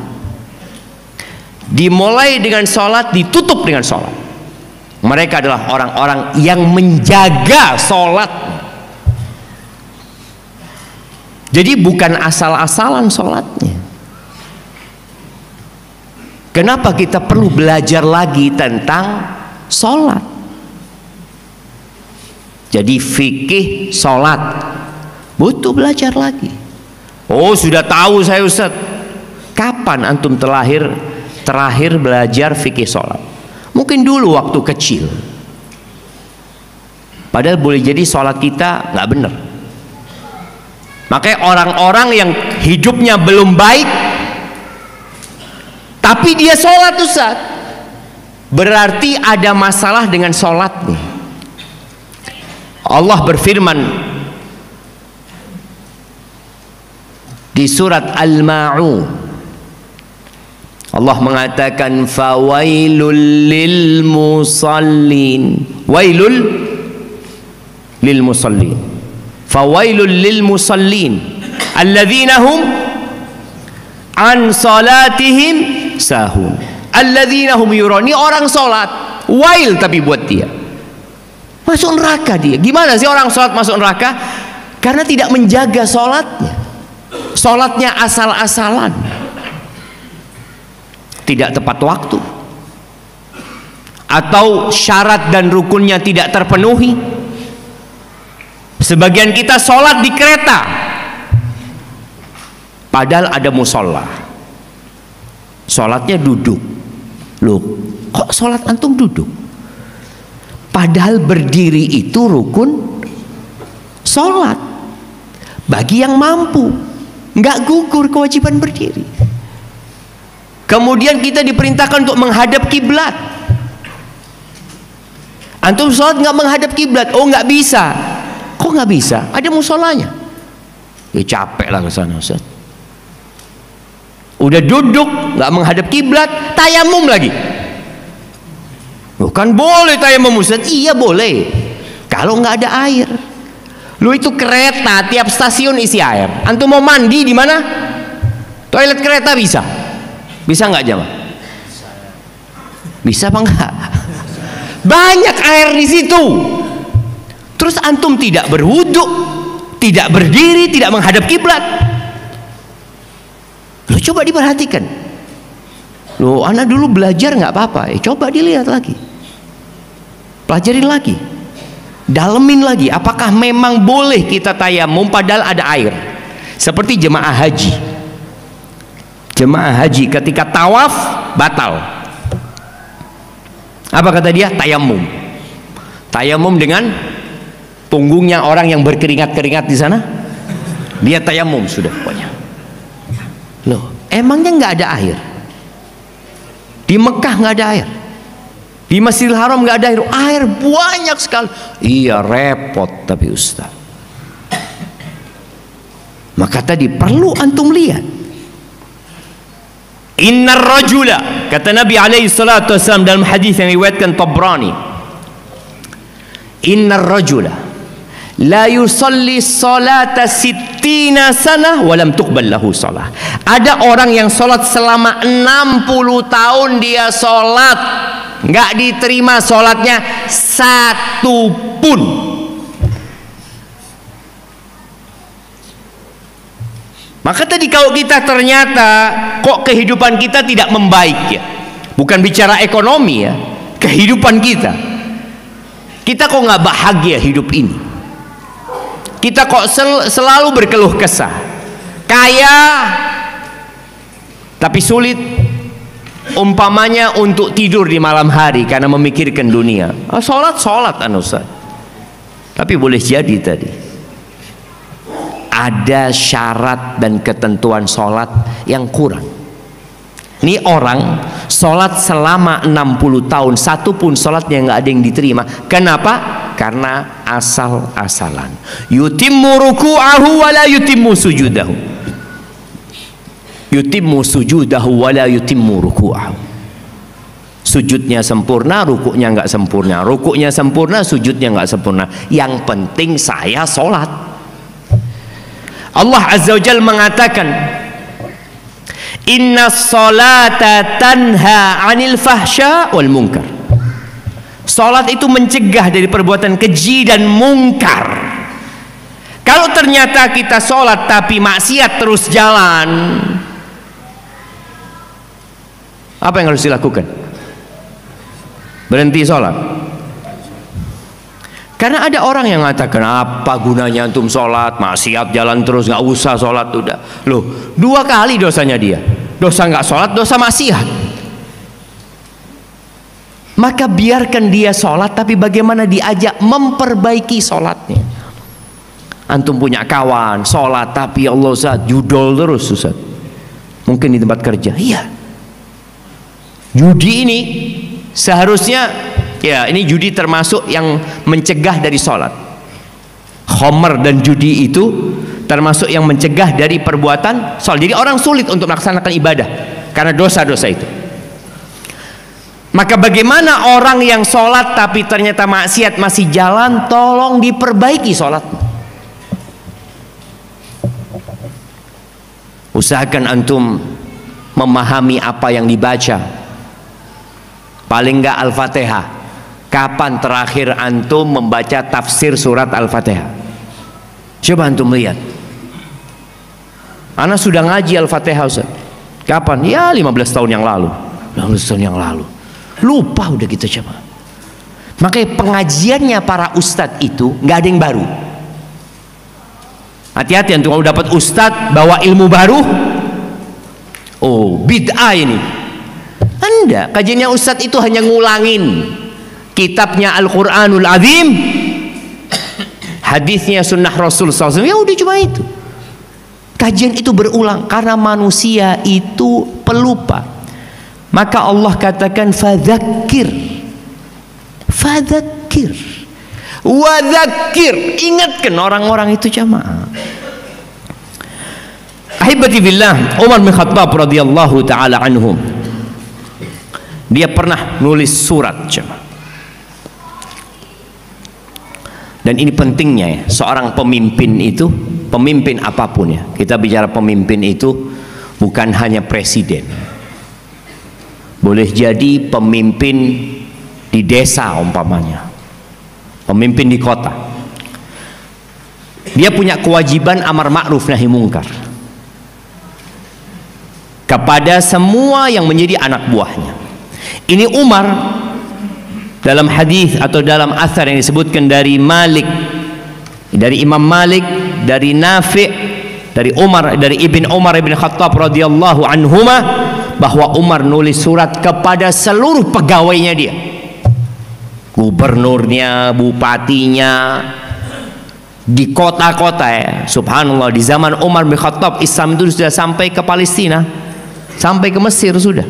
[SPEAKER 1] Dimulai dengan sholat, ditutup dengan sholat. Mereka adalah orang-orang yang menjaga sholat. Jadi bukan asal-asalan sholatnya. Kenapa kita perlu belajar lagi tentang sholat? Jadi fikih sholat butuh belajar lagi. Oh sudah tahu saya Ustaz. Kapan antum terakhir belajar fikih sholat? Mungkin dulu waktu kecil. Padahal boleh jadi sholat kita nggak benar. Makanya orang-orang yang hidupnya belum baik tapi dia sholat Ustaz, berarti ada masalah dengan sholatnya. Allah berfirman di surat Al-Ma'un Allah mengatakan fawailul lil musallin. Wailul lil musallin. Fawailul lil musallin alladzina hum an salatihim sahun. Alladzina hum yurun. Ini orang salat, wail tapi buat dia. Masuk neraka dia. Gimana sih orang salat masuk neraka? Karena tidak menjaga salatnya. Salatnya asal-asalan. Tidak tepat waktu, atau syarat dan rukunnya tidak terpenuhi. Sebagian kita sholat di kereta padahal ada musola, sholatnya duduk. Loh, kok sholat antum duduk? Padahal berdiri itu rukun sholat bagi yang mampu, nggak gugur kewajiban berdiri. Kemudian kita diperintahkan untuk menghadap kiblat. Antum sholat nggak menghadap kiblat? Oh, nggak bisa. Kok nggak bisa? Ada musolanya. Ya capek lah ke sana, Ustaz. Udah duduk nggak menghadap kiblat, tayamum lagi. Bukan boleh tayamum, Ustaz? Iya boleh. Kalau nggak ada air. Lu itu kereta tiap stasiun isi air. Antum mau mandi di mana? Toilet kereta bisa. Bisa nggak jamaah? Bisa apa enggak? Banyak air di situ. Terus antum tidak berwudu, tidak berdiri, tidak menghadap kiblat. Lo coba diperhatikan. Lo anak dulu belajar nggak apa-apa. Coba dilihat lagi. Pelajarin lagi. Dalemin lagi. Apakah memang boleh kita tayamum padahal ada air? Seperti jemaah haji. Jemaah haji ketika tawaf batal. Apa kata dia? Tayamum. Tayamum dengan punggungnya orang yang berkeringat-keringat di sana. Dia tayamum sudah pokoknya. Loh, emangnya nggak ada air? Di Mekah nggak ada air. Di Masjidil Haram nggak ada air. Air banyak sekali. Iya repot tapi Ustaz. Maka tadi perlu antum lihat. Innar rajula, kata Nabi alaihi salatu wasallam dalam hadis yang diriwayatkan Tabrani, innar rajula la yusalli salata sittina sana wa lam tuqbal lahu salah. Ada orang yang salat selama 60 tahun, dia salat nggak diterima salatnya satu pun. Maka tadi kalau kita ternyata kok kehidupan kita tidak membaik ya, bukan bicara ekonomi ya, kehidupan kita kok nggak bahagia hidup ini, kita kok selalu berkeluh kesah, kaya tapi sulit umpamanya untuk tidur di malam hari karena memikirkan dunia. Sholat Ustaz, tapi boleh jadi tadi ada syarat dan ketentuan sholat yang kurang. Ini orang sholat selama 60 tahun, satu pun sholatnya nggak ada yang diterima. Kenapa? Karena asal-asalan. Yutimmu ruku'ahu wa la yutimmu sujudahu. Yutimmu sujudahu wa la yutimmu ruku'ahu. Sujudnya sempurna, rukuknya nggak sempurna. Rukuknya sempurna, sujudnya nggak sempurna. Yang penting saya sholat. Allah Azza wa Jalla mengatakan, inna sholata tanha anil fahsya wal munkar. Salat itu mencegah dari perbuatan keji dan mungkar. Kalau ternyata kita salat tapi maksiat terus jalan, apa yang harus dilakukan? Berhenti salat. Karena ada orang yang mengatakan, apa gunanya antum sholat, maksiat jalan terus, nggak usah sholat udah. Loh, 2 kali dosanya dia. Dosa nggak sholat, dosa maksiat. Maka biarkan dia sholat, tapi bagaimana diajak memperbaiki sholatnya. Antum punya kawan sholat, tapi Allah Ustaz judol terus Ustaz. Mungkin di tempat kerja, iya. Judi ini seharusnya, ya ini judi termasuk yang mencegah dari sholat. Khamr dan judi itu termasuk yang mencegah dari perbuatan sholat. Jadi orang sulit untuk melaksanakan ibadah karena dosa-dosa itu. Maka bagaimana orang yang sholat tapi ternyata maksiat masih jalan? Tolong diperbaiki sholatnya. Usahakan antum memahami apa yang dibaca. Paling enggak Al-Fatihah. Kapan terakhir antum membaca tafsir surat Al-Fatihah? Coba antum lihat. Ana sudah ngaji Al-Fatihah, Ustaz. Kapan? Ya 15 tahun yang lalu. 15 tahun yang lalu. Lupa udah kita coba. Makanya pengajiannya para ustadz itu nggak ada yang baru. Hati-hati antum kalau dapat ustadz bawa ilmu baru. Oh, bid'ah ini. Anda kajiannya ustadz itu hanya ngulangin kitabnya Al-Quranul Azim, hadisnya sunnah Rasul SAW. Ya udah cuma itu. Kajian itu berulang karena manusia itu pelupa. Maka Allah katakan fadzakir, fadzakir, wadzakir, ingatkan orang-orang itu jamaah. Ahibati billah, Umar bin Khattab radhiyallahu taala anhum, dia pernah nulis surat jamaah. Dan ini pentingnya ya, seorang pemimpin itu, pemimpin apapun ya, kita bicara pemimpin itu bukan hanya presiden. Boleh jadi pemimpin di desa umpamanya, pemimpin di kota. Dia punya kewajiban amar ma'ruf nahi mungkar kepada semua yang menjadi anak buahnya. Ini Umar dalam hadis atau dalam athar yang disebutkan dari Malik, dari Imam Malik, dari Nafi', dari Umar, dari Ibn Umar ibn Khattab radhiyallahu anhuma, bahwa Umar nulis surat kepada seluruh pegawainya dia, gubernurnya, bupatinya, di kota-kota ya. Subhanallah, di zaman Umar bin Khattab Islam itu sudah sampai ke Palestina, sampai ke Mesir sudah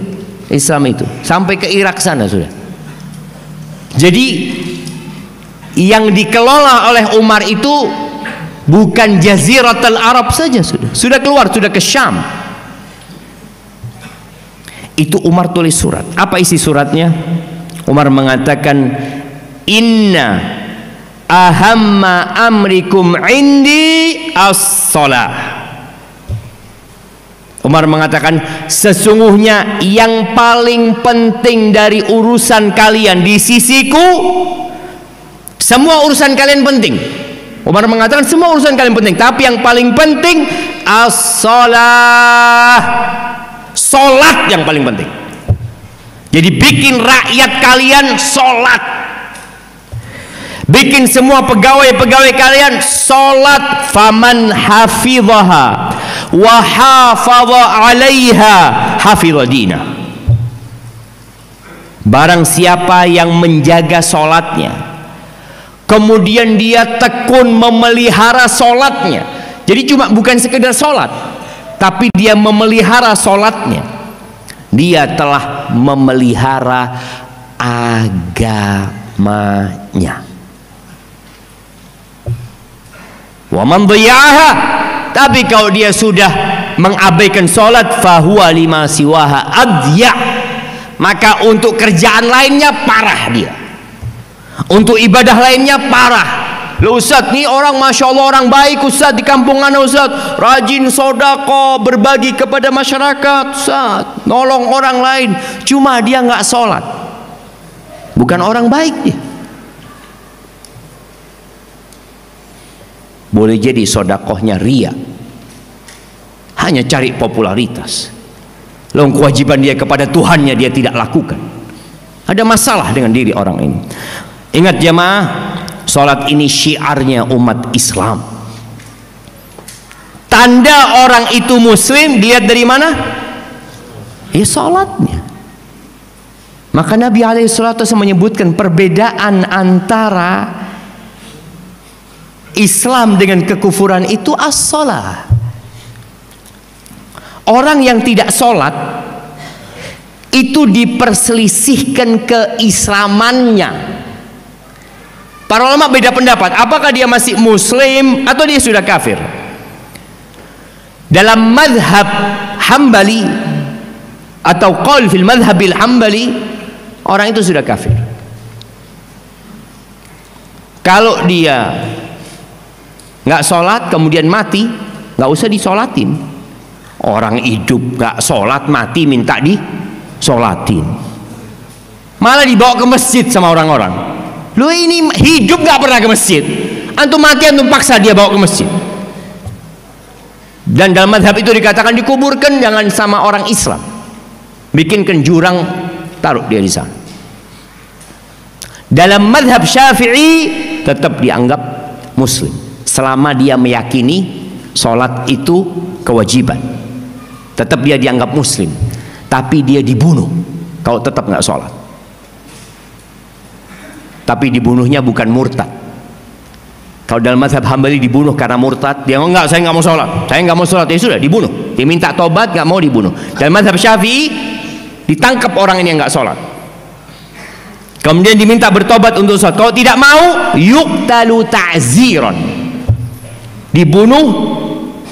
[SPEAKER 1] Islam itu, sampai ke Irak sana sudah. Jadi yang dikelola oleh Umar itu bukan Jaziratul Arab saja, sudah keluar, sudah ke Syam. Itu Umar tulis surat. Apa isi suratnya? Umar mengatakan, inna ahamma amrikum indi as-salah. Umar mengatakan, sesungguhnya yang paling penting dari urusan kalian di sisiku, semua urusan kalian penting. Umar mengatakan semua urusan kalian penting, tapi yang paling penting as-salah. Solat yang paling penting. Jadi bikin rakyat kalian solat, bikin semua pegawai-pegawai kalian solat. Faman hafidhaha wa hafadha 'alaiha hafidha dina. Barang siapa yang menjaga solatnya, kemudian dia tekun memelihara solatnya. Jadi cuma bukan sekedar solat, tapi dia memelihara solatnya, dia telah memelihara agamanya. Wa man dhiya'aha, tapi kalau dia sudah mengabaikan solat, fahuwa lima siwaha adya, maka untuk kerjaan lainnya parah dia, untuk ibadah lainnya parah. Loh Ustaz, nih orang Masya Allah orang baik Ustaz di kampung ana Ustaz, rajin sodako, berbagi kepada masyarakat Ustaz, nolong orang lain, cuma dia nggak sholat, bukan orang baik dia. Boleh jadi sodakohnya ria, hanya cari popularitas. Lalu kewajiban dia kepada Tuhannya dia tidak lakukan. Ada masalah dengan diri orang ini. Ingat jemaah, sholat ini syiarnya umat Islam. Tanda orang itu muslim dilihat dari mana? Ya sholatnya. Maka Nabi SAW menyebutkan perbedaan antara Islam dengan kekufuran itu as-sholah. Orang yang tidak sholat itu diperselisihkan keislamannya. Para ulama beda pendapat, apakah dia masih muslim atau dia sudah kafir. Dalam madhab Hambali, atau qaul fil madhhabil hambali, orang itu sudah kafir. Kalau dia nggak sholat kemudian mati, nggak usah disolatin. Orang hidup nggak sholat, mati minta disolatin, malah dibawa ke masjid sama orang-orang. Lu ini hidup nggak pernah ke masjid, antum mati antum paksa dia bawa ke masjid. Dan dalam madhab itu dikatakan dikuburkan jangan sama orang Islam, bikinkan jurang, taruh dia di sana. Dalam madhab Syafi'i tetap dianggap muslim selama dia meyakini sholat itu kewajiban, tetap dia dianggap muslim. Tapi dia dibunuh kalau tetap nggak sholat. Tapi dibunuhnya bukan murtad. Kalau dalam mazhab Hambali dibunuh karena murtad, dia enggak, saya nggak mau sholat, saya nggak mau sholat, ya sudah dibunuh. Diminta tobat, nggak mau dibunuh. Dalam mazhab Syafi'i ditangkap orang ini yang nggak sholat, kemudian diminta bertobat untuk sholat. Kalau tidak mau, yuqtalu ta'ziran, dibunuh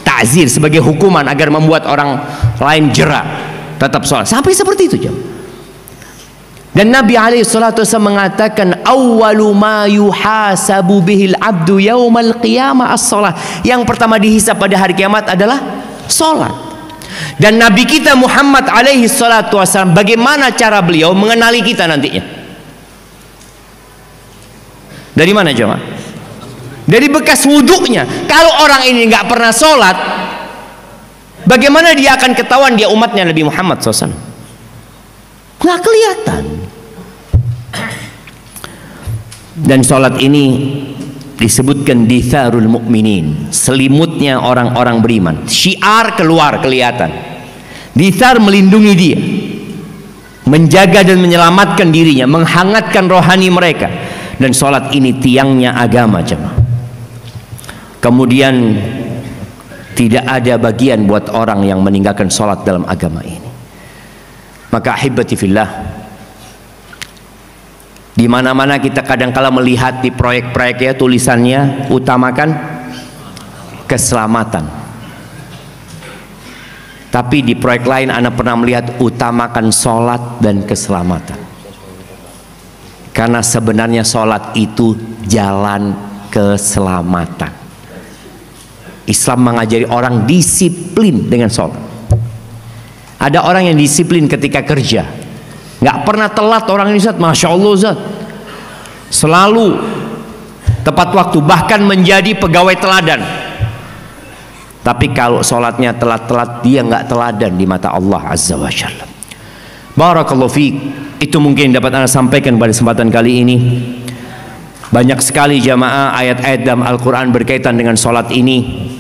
[SPEAKER 1] ta'zir sebagai hukuman agar membuat orang lain jera tetap sholat. Sampai seperti itu jam. Dan Nabi SAW mengatakan awwalu ma yuhasabu bihil abdu yaumal qiyamah as-salah. Yang pertama dihisab pada hari kiamat adalah sholat. Dan Nabi kita Muhammad SAW, bagaimana cara beliau mengenali kita nantinya? Dari mana jemaah? Dari bekas wudhunya. Kalau orang ini nggak pernah sholat, bagaimana dia akan ketahuan dia umatnya Nabi Muhammad SAW? Nggak kelihatan. Dan sholat ini disebutkan ditharul mu'minin, selimutnya orang-orang beriman. Syiar keluar kelihatan. Dithar melindungi dia, menjaga dan menyelamatkan dirinya, menghangatkan rohani mereka. Dan sholat ini tiangnya agama jemaah. Kemudian tidak ada bagian buat orang yang meninggalkan sholat dalam agama ini. Maka ahibati fillah, di mana-mana kita kadang-kala melihat di proyek-proyek ya tulisannya utamakan keselamatan. Tapi di proyek lain Anda pernah melihat utamakan sholat dan keselamatan. Karena sebenarnya sholat itu jalan keselamatan. Islam mengajari orang disiplin dengan sholat. Ada orang yang disiplin ketika kerja, nggak pernah telat orang ini, Zat, Masya Allah Zat, selalu tepat waktu, bahkan menjadi pegawai teladan. Tapi kalau sholatnya telat-telat, dia nggak teladan di mata Allah Azza wa Jalla. Barakallahu fiik. Itu mungkin dapat Anda sampaikan pada kesempatan kali ini. Banyak sekali jamaah ayat-ayat dalam Al-Quran berkaitan dengan sholat ini.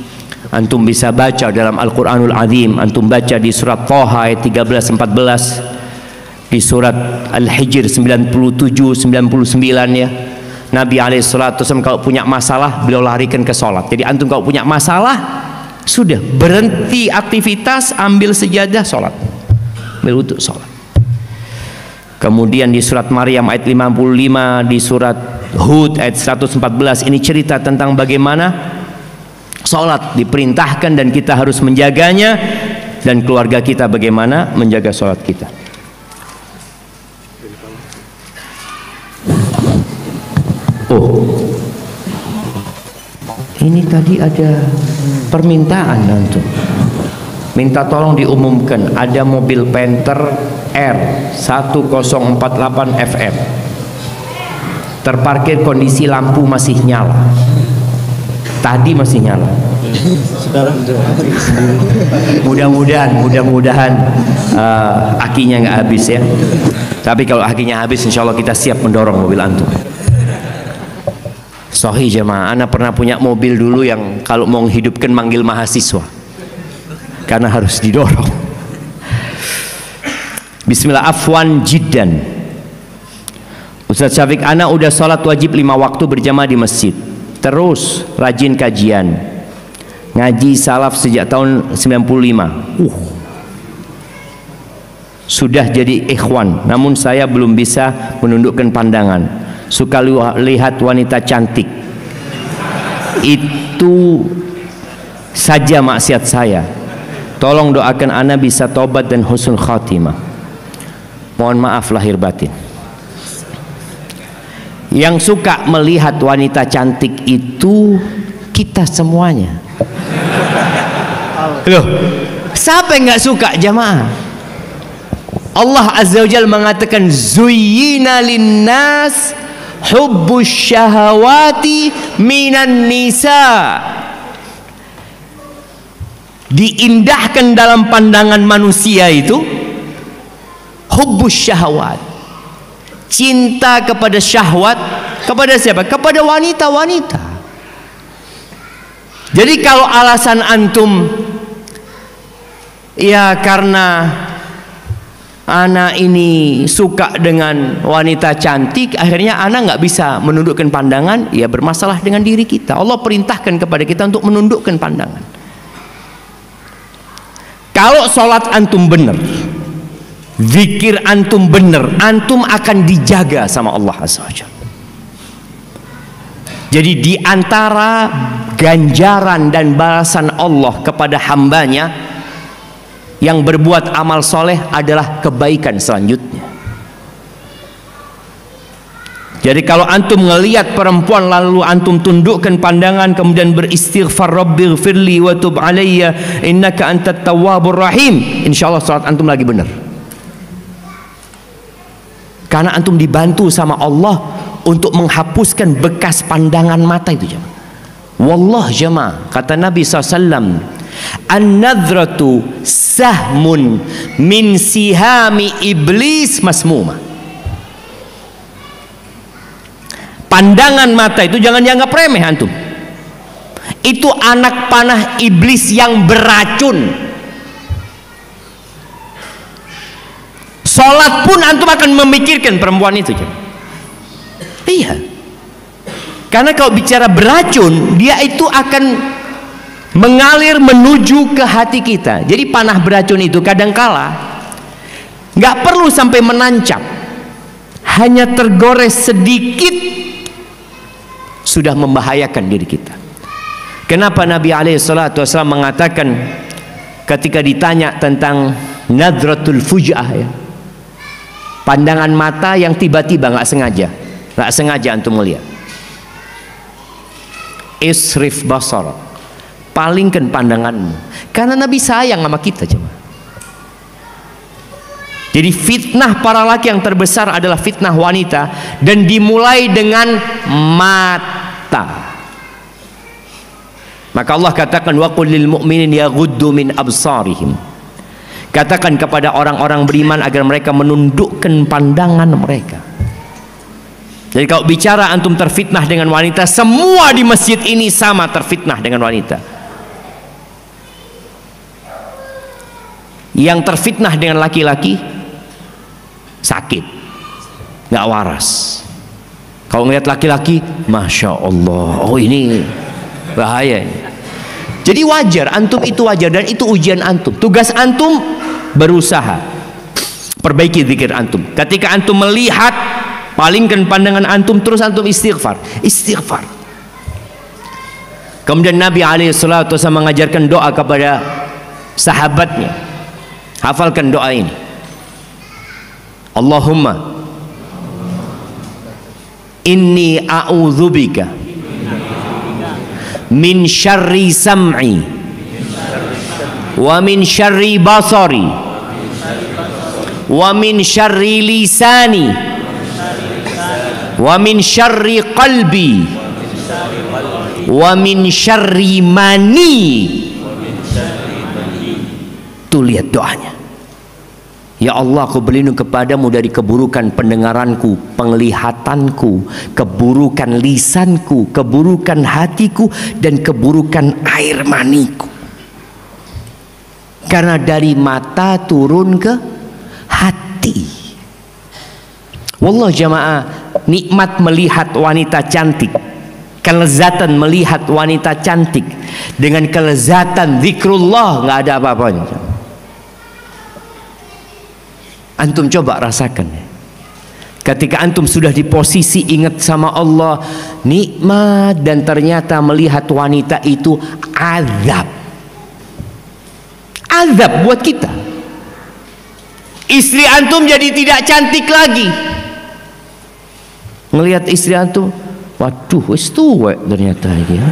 [SPEAKER 1] Antum bisa baca dalam Al-Quranul Azim. Antum baca di surat Thaha ayat 13-14, di surat Al-Hijr 97-99 ya. Nabi SAW kalau punya masalah beliau larikan ke sholat. Jadi antum kalau punya masalah, sudah berhenti aktivitas, ambil sejadah, sholat, ambil wudhu, sholat. Kemudian di surat Maryam ayat 55, di surat Hud ayat 114, ini cerita tentang bagaimana sholat diperintahkan dan kita harus menjaganya, dan keluarga kita bagaimana menjaga sholat kita. Oh, ini tadi ada permintaan nanti, minta tolong diumumkan ada mobil Panther R1048 FM terparkir, kondisi lampu masih nyala. Tadi masih nyala. Mudah-mudahan akinya nggak habis ya. Tapi kalau akinya habis, insya Allah kita siap mendorong mobil antum. Sahih jemaah, Ana pernah punya mobil dulu yang kalau mau menghidupkan manggil mahasiswa, karena harus didorong. Bismillah, afwan jiddan. Ustaz Syafiq, Ana udah sholat wajib 5 waktu berjamaah di masjid, terus rajin kajian, ngaji salaf sejak tahun 95. Sudah jadi ikhwan, namun saya belum bisa menundukkan pandangan. Suka lihat wanita cantik, itu saja maksiat saya. Tolong doakan ana bisa tobat dan husnul khatimah. Mohon maaf lahir batin. Yang suka melihat wanita cantik itu kita semuanya. Loh, siapa yang nggak suka jamaah? Allah Azza wa Jalla mengatakan zuyyina linnas hubbus syahawati minan nisa. Diindahkan dalam pandangan manusia itu hubbus syahwat, cinta kepada syahwat, kepada siapa? Kepada wanita-wanita. Jadi kalau alasan antum ya karena anak ini suka dengan wanita cantik, akhirnya anak nggak bisa menundukkan pandangan, ya bermasalah dengan diri kita. Allah perintahkan kepada kita untuk menundukkan pandangan. Kalau sholat antum benar, zikir antum benar, antum akan dijaga sama Allah Azza wa Jalla. Jadi di antara ganjaran dan balasan Allah kepada hambanya yang berbuat amal soleh adalah kebaikan selanjutnya. Jadi kalau antum ngelihat perempuan lalu antum tundukkan pandangan kemudian beristighfar rabbighfirli wa tub alayya innaka antat tawwabur rahim, insyaallah salat antum lagi benar. Karena antum dibantu sama Allah untuk menghapuskan bekas pandangan mata itu jemaah. Wallah jemaah, kata Nabi SAW, an-nadratu sahmun min sihami iblis masmumah. Pandangan mata itu jangan dianggap remeh antum. Itu anak panah iblis yang beracun. Sholat pun antum akan memikirkan perempuan itu. Iya. Karena kalau bicara beracun, dia itu akan mengalir menuju ke hati kita. Jadi panah beracun itu kadangkala nggak perlu sampai menancap, hanya tergores sedikit sudah membahayakan diri kita. Kenapa Nabi SAW mengatakan ketika ditanya tentang nadratul fuj'ah, ya, pandangan mata yang tiba-tiba nggak sengaja antum melihat, isrif basar, palingkan pandanganmu, karena Nabi sayang sama kita cuma. Jadi fitnah para laki yang terbesar adalah fitnah wanita, dan dimulai dengan mata. Maka Allah katakan wa qul lil mu'minin yaghuddu min absarihim. Katakan kepada orang-orang beriman agar mereka menundukkan pandangan mereka. Jadi kalau bicara antum terfitnah dengan wanita, semua di masjid ini sama terfitnah dengan wanita. Yang terfitnah dengan laki-laki sakit, nggak waras. Kalau ngeliat laki-laki, masya Allah, oh ini bahaya. Jadi wajar, antum itu wajar, dan itu ujian antum. Tugas antum berusaha perbaiki zikir antum. Ketika antum melihat, palingkan pandangan antum, terus antum istighfar. Kemudian Nabi SAW mengajarkan doa kepada sahabatnya. Hafalkan doa ini. Allahumma inni a'udzubika min syarri sam'i wa min syarri basari wa min syarri lisani wa min syarri qalbi wa min syarri mani. Tuh lihat doanya. Ya Allah, aku berlindung kepadamu dari keburukan pendengaranku, penglihatanku, keburukan lisanku, keburukan hatiku, dan keburukan air maniku. Karena dari mata turun ke hati. Wallah jamaah, nikmat melihat wanita cantik, kelezatan melihat wanita cantik dengan kelezatan zikrullah, nggak ada apa-apanya. Antum coba rasakan. Ketika antum sudah di posisi ingat sama Allah, nikmat, dan ternyata melihat wanita itu azab. Azab buat kita. Istri antum jadi tidak cantik lagi. Ngelihat istri antum, waduh, wis tuwek ternyata dia.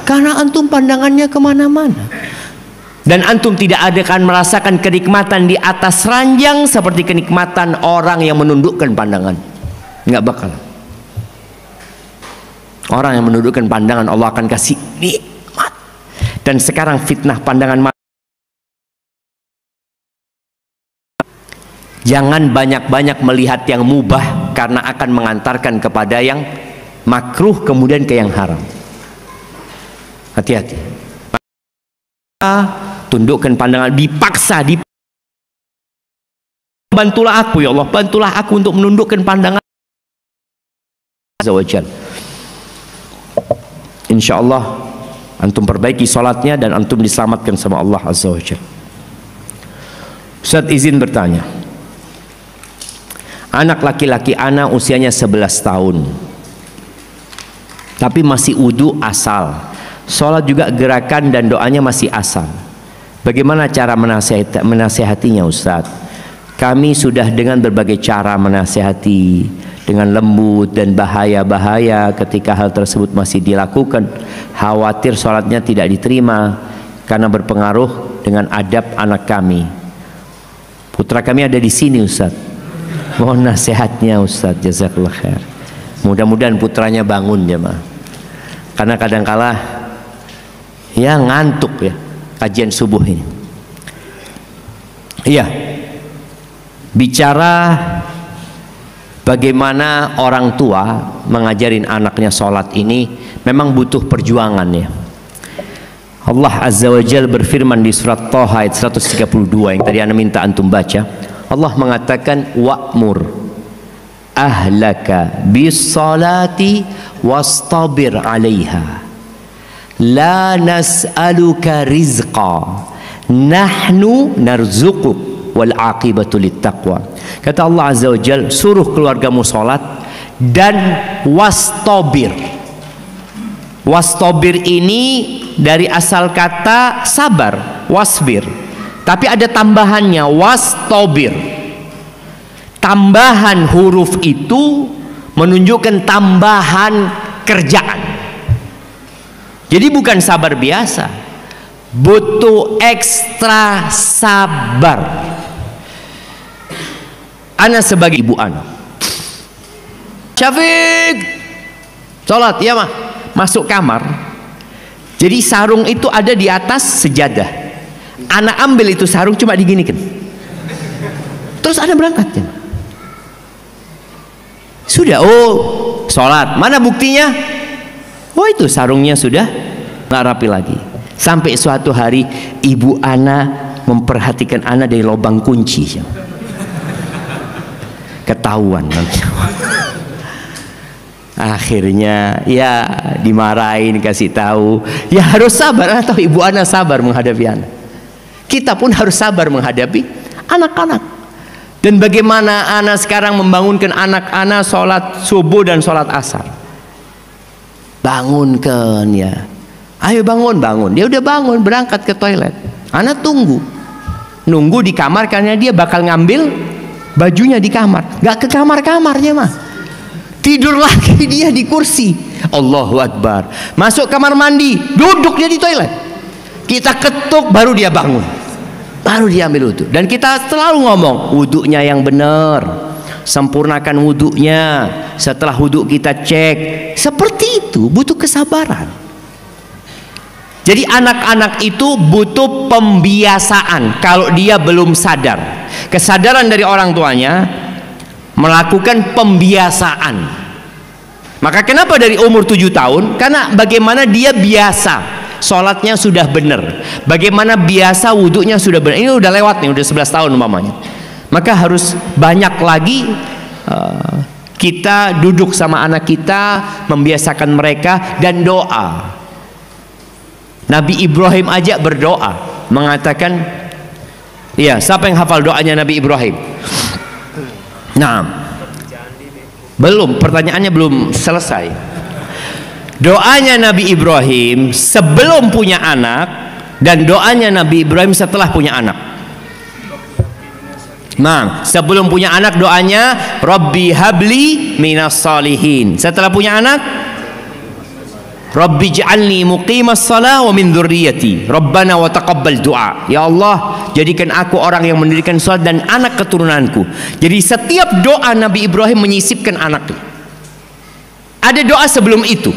[SPEAKER 1] Karena antum pandangannya kemana-mana. Dan antum tidak akan merasakan kenikmatan di atas ranjang seperti kenikmatan orang yang menundukkan pandangan. Nggak bakal. Orang yang menundukkan pandangan Allah akan kasih nikmat. Dan sekarang fitnah pandangan. Jangan banyak-banyak melihat yang mubah karena akan mengantarkan kepada yang makruh kemudian ke yang haram. Hati-hati. Tundukkan pandangan, dipaksa, bantulah aku ya Allah, bantulah aku untuk menundukkan pandangan. Azza wa Jalla. Insyaallah antum perbaiki salatnya dan antum diselamatkan sama Allah Azza wa Jalla. Ustaz izin bertanya. Anak laki-laki ana usianya 11 tahun. Tapi masih wudu asal. Salat juga gerakan dan doanya masih asal. Bagaimana cara menasehatinya Ustaz? Kami sudah dengan berbagai cara menasehati dengan lembut dan bahaya-bahaya ketika hal tersebut masih dilakukan. Khawatir sholatnya tidak diterima karena berpengaruh dengan adab anak kami. Putra kami ada di sini Ustaz. Mohon nasihatnya Ustaz, jazakallah khair. Mudah-mudahan putranya bangun jemaah. Karena kadangkala ya ngantuk ya kajian subuh ini. Iya. Bicara bagaimana orang tua mengajarin anaknya sholat ini memang butuh perjuangan ya. Allah Azza wa Jalla berfirman di surat Thaha ayat 132 yang tadi ana minta antum baca. Allah mengatakan wa'mur ahlaka bis salati wastabir 'alaiha la nas'aluka rizqa nahnu narzuquk wal aqibatu littaqwa. Kata Allah Azza wa Jalla, suruh keluargamu salat dan wastabir. Wastabir ini dari asal kata sabar, wasbir. Tapi ada tambahannya, wastabir. Tambahan huruf itu menunjukkan tambahan kerjaan. Jadi bukan sabar biasa, butuh ekstra sabar. Ana sebagai ibu anak, Syafiq, sholat, ya mah, masuk kamar. Jadi sarung itu ada di atas sejadah. Anak ambil itu sarung cuma diginikan. Terus ada berangkatnya. Sudah, oh sholat. Mana buktinya? Oh itu sarungnya sudah nggak rapi lagi. Sampai suatu hari ibu Ana memperhatikan Ana dari lubang kunci. Ketahuan nanti. Akhirnya ya dimarahin, kasih tahu. Ya harus sabar, atau ibu Ana sabar menghadapi Ana. Kita pun harus sabar menghadapi anak-anak. Dan bagaimana Ana sekarang membangunkan anak Ana sholat subuh dan sholat asar. Bangunkan ya. Ayo bangun, bangun. Dia udah bangun, berangkat ke toilet. Ana tunggu. Nunggu di kamar karena dia bakal ngambil bajunya di kamar. Gak ke kamar-kamarnya mah. Tidur lagi dia di kursi. Allahu Akbar. Masuk kamar mandi, duduk dia di toilet. Kita ketuk baru dia bangun, baru dia ambil wudhu. Dan kita selalu ngomong wudhunya yang benar, sempurnakan wudhunya. Setelah wudhu kita cek. Seperti itu, butuh kesabaran. Jadi anak-anak itu butuh pembiasaan. Kalau dia belum sadar, kesadaran dari orang tuanya melakukan pembiasaan. Maka kenapa dari umur 7 tahun? Karena bagaimana dia biasa, sholatnya sudah benar, bagaimana biasa wudhunya sudah benar. Ini udah lewat nih, udah 11 tahun umpamanya. Maka harus banyak lagi kita duduk sama anak kita, membiasakan mereka, dan doa. Nabi Ibrahim aja berdoa, mengatakan, iya, siapa yang hafal doanya Nabi Ibrahim? Nah, belum, pertanyaannya belum selesai. Doanya Nabi Ibrahim sebelum punya anak, Dan doanya Nabi Ibrahim setelah punya anak. Nah, sebelum punya anak doanya Rabbi habli minas salihin. Setelah punya anak, Rabbi ij'alni muqimas shalah wa min dzurriyyati. Rabbana wa taqabbal du'a. Ya Allah, jadikan aku orang yang mendirikan salat dan anak keturunanku. Jadi setiap doa Nabi Ibrahim menyisipkan anaknya. Ada doa sebelum itu.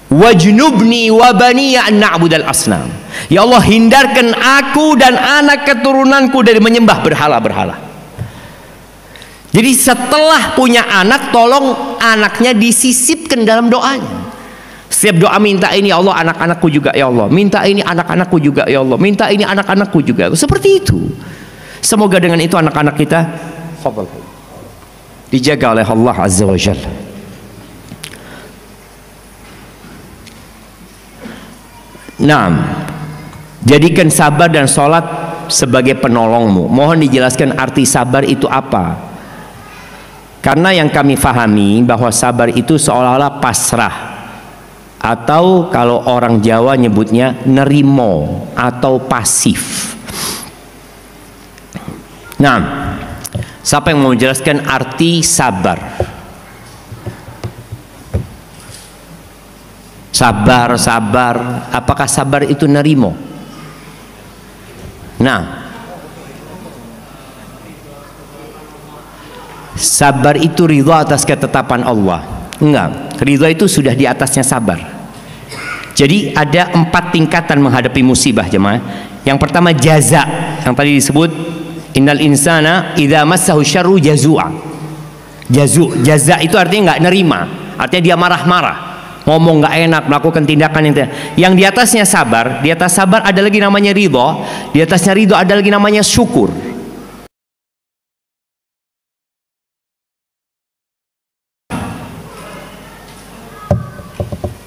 [SPEAKER 1] Wajnubni wa baniya an na'budal asnam. Ya Allah, hindarkan aku dan anak keturunanku dari menyembah berhala-berhala. Jadi setelah punya anak, tolong anaknya disisipkan dalam doanya. Setiap doa minta ini, ya Allah, anak-anakku juga ya Allah. Minta ini, anak-anakku juga ya Allah. Minta ini, anak-anakku juga. Seperti itu. Semoga dengan itu anak-anak kita dijaga oleh Allah Azza wa Jalla. Nah, jadikan sabar dan sholat sebagai penolongmu. Mohon dijelaskan arti sabar itu apa? Karena yang kami fahami bahwa sabar itu seolah-olah pasrah, atau kalau orang Jawa nyebutnya nerimo atau pasif. Nah, siapa yang mau menjelaskan arti sabar? Sabar, sabar. Apakah sabar itu nerimo? Nah, sabar itu ridha atas ketetapan Allah. Enggak, ridha itu sudah di atasnya sabar. Jadi ada 4 tingkatan menghadapi musibah, jemaah. Yang pertama jaza, yang tadi disebut innal insana idza massahu syarru jazua. Jaza itu artinya nggak nerima, artinya dia marah-marah, ngomong nggak enak, melakukan tindakan yang di atasnya sabar. Di atas sabar ada lagi namanya ridho, di atasnya ridho ada lagi namanya syukur.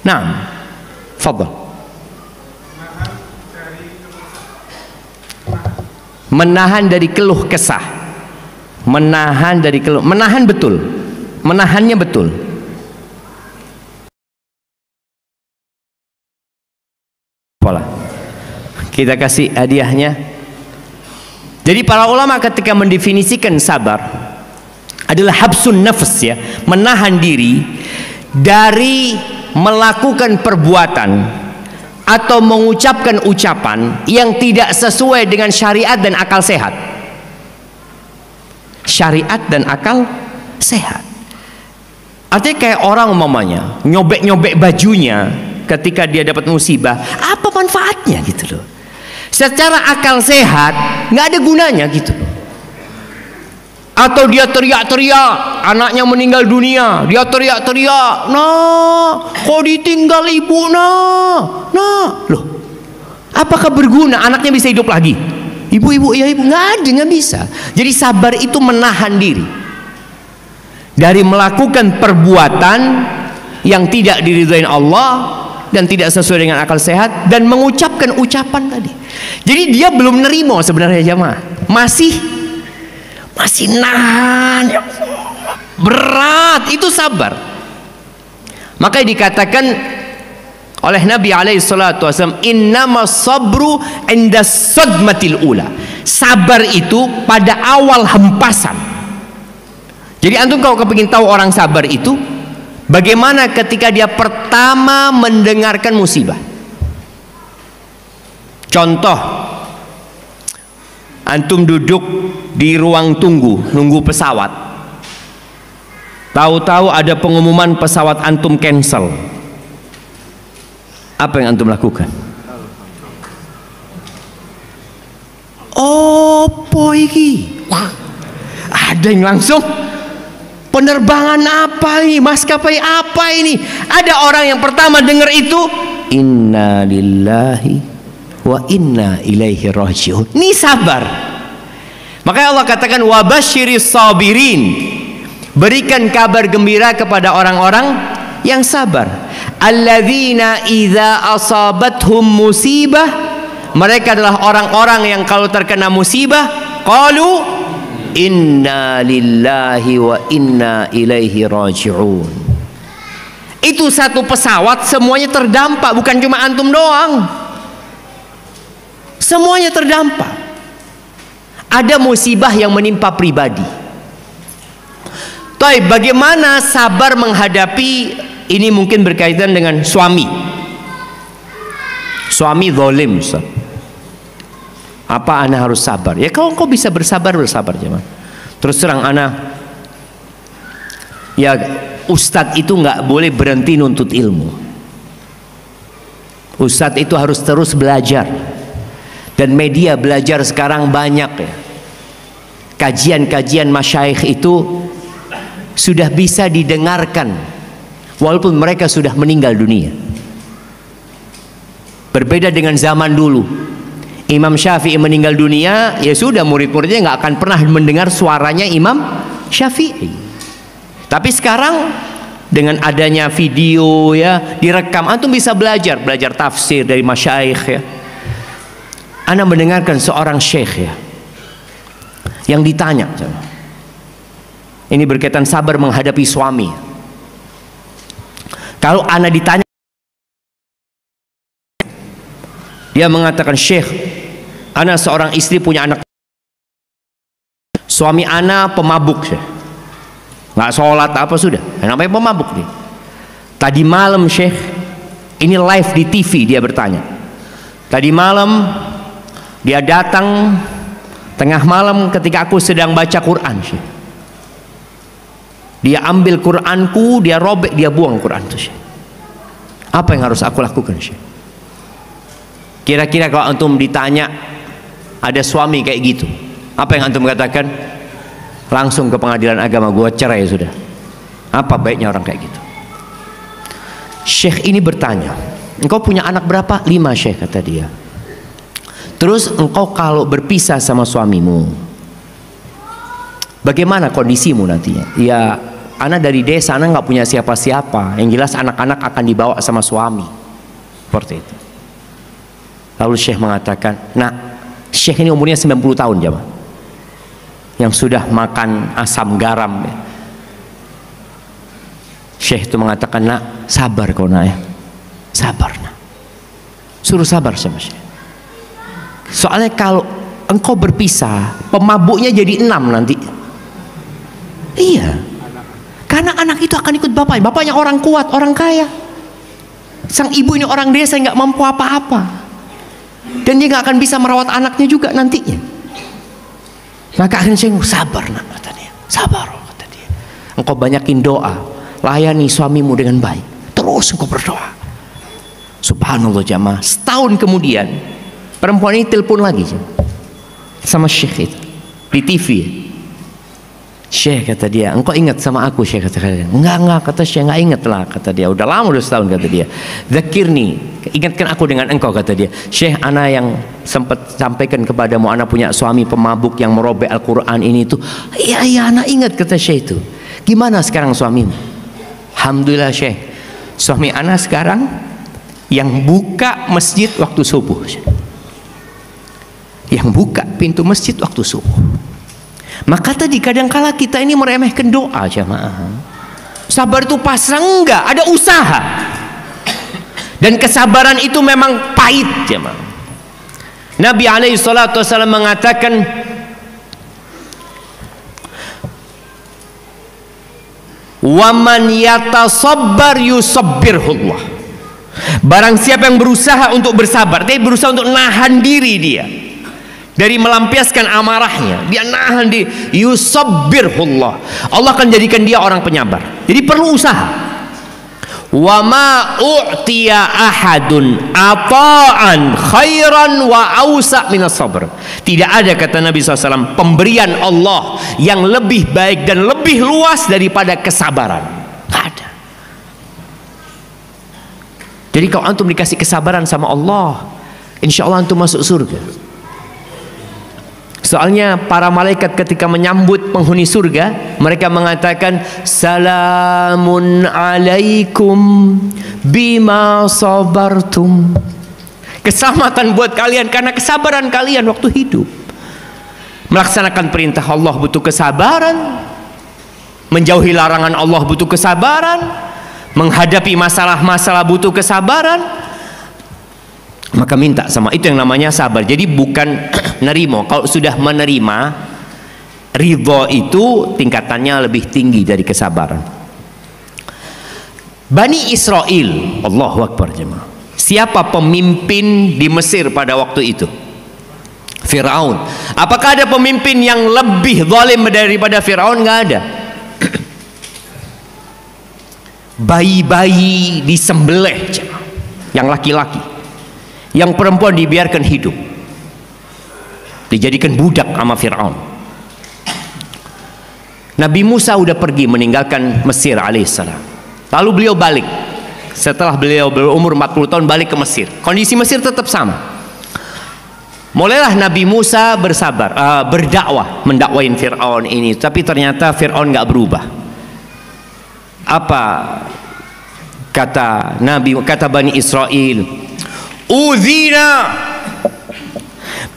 [SPEAKER 1] Nah, fadhal. Menahan dari keluh kesah, menahan dari keluh, menahan betul, menahannya betul. Pola. Kita kasih hadiahnya. Jadi para ulama ketika mendefinisikan sabar adalah habsun nafs, ya, menahan diri dari melakukan perbuatan atau mengucapkan ucapan yang tidak sesuai dengan syariat dan akal sehat. Syariat dan akal sehat. Artinya kayak orang umpamanya nyobek-nyobek bajunya ketika dia dapat musibah, apa manfaatnya gitu loh. Secara akal sehat nggak ada gunanya gitu loh. Atau dia teriak-teriak anaknya meninggal dunia, dia teriak-teriak, nah kok ditinggal ibu, nah loh, apakah berguna? Anaknya bisa hidup lagi? Ibu ya ibu, nggak ada, nggak bisa. Jadi sabar itu menahan diri dari melakukan perbuatan yang tidak diridhoin Allah dan tidak sesuai dengan akal sehat, dan mengucapkan ucapan tadi. Jadi dia belum nerimo sebenarnya, jamaah, masih nahan, ya Allah, berat, itu sabar. Maka dikatakan oleh Nabi alaihi salatu wasallam, innamas sabru inda sadmatil ula. Sabar itu pada awal hempasan. Jadi antum kalau kepingin tahu orang sabar itu bagaimana ketika dia pertama mendengarkan musibah. Contoh, antum duduk di ruang tunggu, nunggu pesawat. Tahu-tahu ada pengumuman pesawat antum cancel. Apa yang antum lakukan? Oh, poiki. Ada yang langsung, penerbangan apa ini? Maskapai apa ini? Ada orang yang pertama dengar itu, inna lillahi wa inna ilaihi raji'un. Ini sabar. Makanya Allah katakan wabasyiris sabirin, berikan kabar gembira kepada orang-orang yang sabar. Alladzina idza asabathum musibah, mereka adalah orang-orang yang kalau terkena musibah qalu inna lillahi wa inna ilaihi raji'un. Itu satu pesawat semuanya terdampak, bukan cuma antum doang. Semuanya terdampak. Ada musibah yang menimpa pribadi. Tapi bagaimana sabar menghadapi ini? Mungkin berkaitan dengan suami. Suami zalim, Ustaz. Apa ana harus sabar? Ya kalau engkau bisa bersabar, bersabar jangan. Terus terang ana, ya ustadz itu nggak boleh berhenti nuntut ilmu. Ustadz itu harus terus belajar. Dan media belajar sekarang banyak ya. Kajian-kajian masyayikh itu sudah bisa didengarkan walaupun mereka sudah meninggal dunia. Berbeda dengan zaman dulu. Imam Syafi'i meninggal dunia, ya sudah, murid-muridnya nggak akan pernah mendengar suaranya Imam Syafi'i. Tapi sekarang dengan adanya video ya, direkam, antum bisa belajar tafsir dari masyayikh ya. Ana mendengarkan seorang syekh ya, yang ditanya, ini berkaitan sabar menghadapi suami. Kalau ana ditanya, dia mengatakan, Syekh, ana seorang istri punya anak, suami ana pemabuk, Syekh, nggak sholat apa sudah, namanya pemabuk nih. Tadi malam Syekh, ini live di TV, dia bertanya, tadi malam dia datang tengah malam ketika aku sedang baca Quran, Syekh. Dia ambil Quranku, dia robek, dia buang Quran itu, Syekh. Apa yang harus aku lakukan, Syekh? Kira-kira kalau antum ditanya ada suami kayak gitu, apa yang antum katakan? Langsung ke pengadilan agama, gua cerai sudah. Apa baiknya orang kayak gitu? Syekh ini bertanya, engkau punya anak berapa? 5, Syekh, kata dia. Terus engkau kalau berpisah sama suamimu, bagaimana kondisimu nantinya? Ya, anak dari desa, anak nggak punya siapa-siapa. Yang jelas anak-anak akan dibawa sama suami. Seperti itu. Lalu Syekh mengatakan, nah, Syekh ini umurnya 90 tahun jamaah, yang sudah makan asam garam ya. Syekh itu mengatakan, nak, sabar kau nak ya, sabar nak, suruh sabar sama Syekh. Soalnya kalau engkau berpisah, pemabuknya jadi 6 nanti. Iya, karena anak itu akan ikut bapaknya. Bapaknya orang kuat, orang kaya. Sang ibu ini orang desa, nggak mampu apa-apa, dan dia nggak akan bisa merawat anaknya juga nantinya. Maka akhirnya saya sabar nak, kata dia. Sabar, kata dia. Engkau banyakin doa, layani suamimu dengan baik. Terus engkau berdoa. Subhanallah jamaah. Setahun kemudian perempuan ini telepon lagi sama Syekh itu di TV. Syekh, kata dia, engkau ingat sama aku, Syekh, kata dia. Enggak, kata Syekh, enggak ingat lah, kata dia. Udah lama, udah setahun, kata dia. Zakirni, ingatkan aku dengan engkau, kata dia. Syekh, ana yang sempat sampaikan kepadamu, ana punya suami pemabuk yang merobek Al-Quran ini itu. Iya, ana ingat, kata Syekh itu. Gimana sekarang suamimu? Alhamdulillah Syekh, suami ana sekarang yang buka masjid waktu subuh, yang buka pintu masjid waktu subuh. Maka tadi kadangkala kita ini meremehkan doa jamaah. Sabar itu pasrah, enggak, ada usaha. Dan kesabaran itu memang pahit jamaah. Nabi alaihi salatu wasallam mengatakan, waman yatasabbar yusabbirhullah. Barang siapa yang berusaha untuk bersabar, dia berusaha untuk nahan diri dia dari melampiaskan amarahnya, dia nahan diri, yusabbirhullah, Allah akan jadikan dia orang penyabar. Jadi perlu usaha. Wa ma u'tiya ahadun ata'an khairan wa awsa' minas sabr. Tidak ada, kata Nabi SAW, pemberian Allah yang lebih baik dan lebih luas daripada kesabaran. Tidak ada. Jadi kalau antum dikasih kesabaran sama Allah, insya Allah antum masuk surga. Soalnya para malaikat ketika menyambut penghuni surga, mereka mengatakan, salamun alaikum bima sabartum. Keselamatan buat kalian karena kesabaran kalian waktu hidup. Melaksanakan perintah Allah butuh kesabaran, menjauhi larangan Allah butuh kesabaran, menghadapi masalah-masalah butuh kesabaran. Maka minta sama, itu yang namanya sabar. Jadi bukan nerimo. Kalau sudah menerima, ridho itu tingkatannya lebih tinggi dari kesabaran. Bani Israel, Allahu Akbar jemaah. Siapa pemimpin di Mesir pada waktu itu? Firaun. Apakah ada pemimpin yang lebih zalim daripada Firaun? Nggak ada. Bayi-bayi disembelih, yang laki-laki, yang perempuan dibiarkan hidup, dijadikan budak sama Firaun. Nabi Musa udah pergi meninggalkan Mesir alaihissalam. Lalu beliau balik. Setelah beliau berumur 40 tahun balik ke Mesir. Kondisi Mesir tetap sama. Mulailah Nabi Musa bersabar, berdakwah, mendakwain Fir'aun ini. Tapi ternyata Fir'aun nggak berubah. Apa kata Bani Israel? Udzina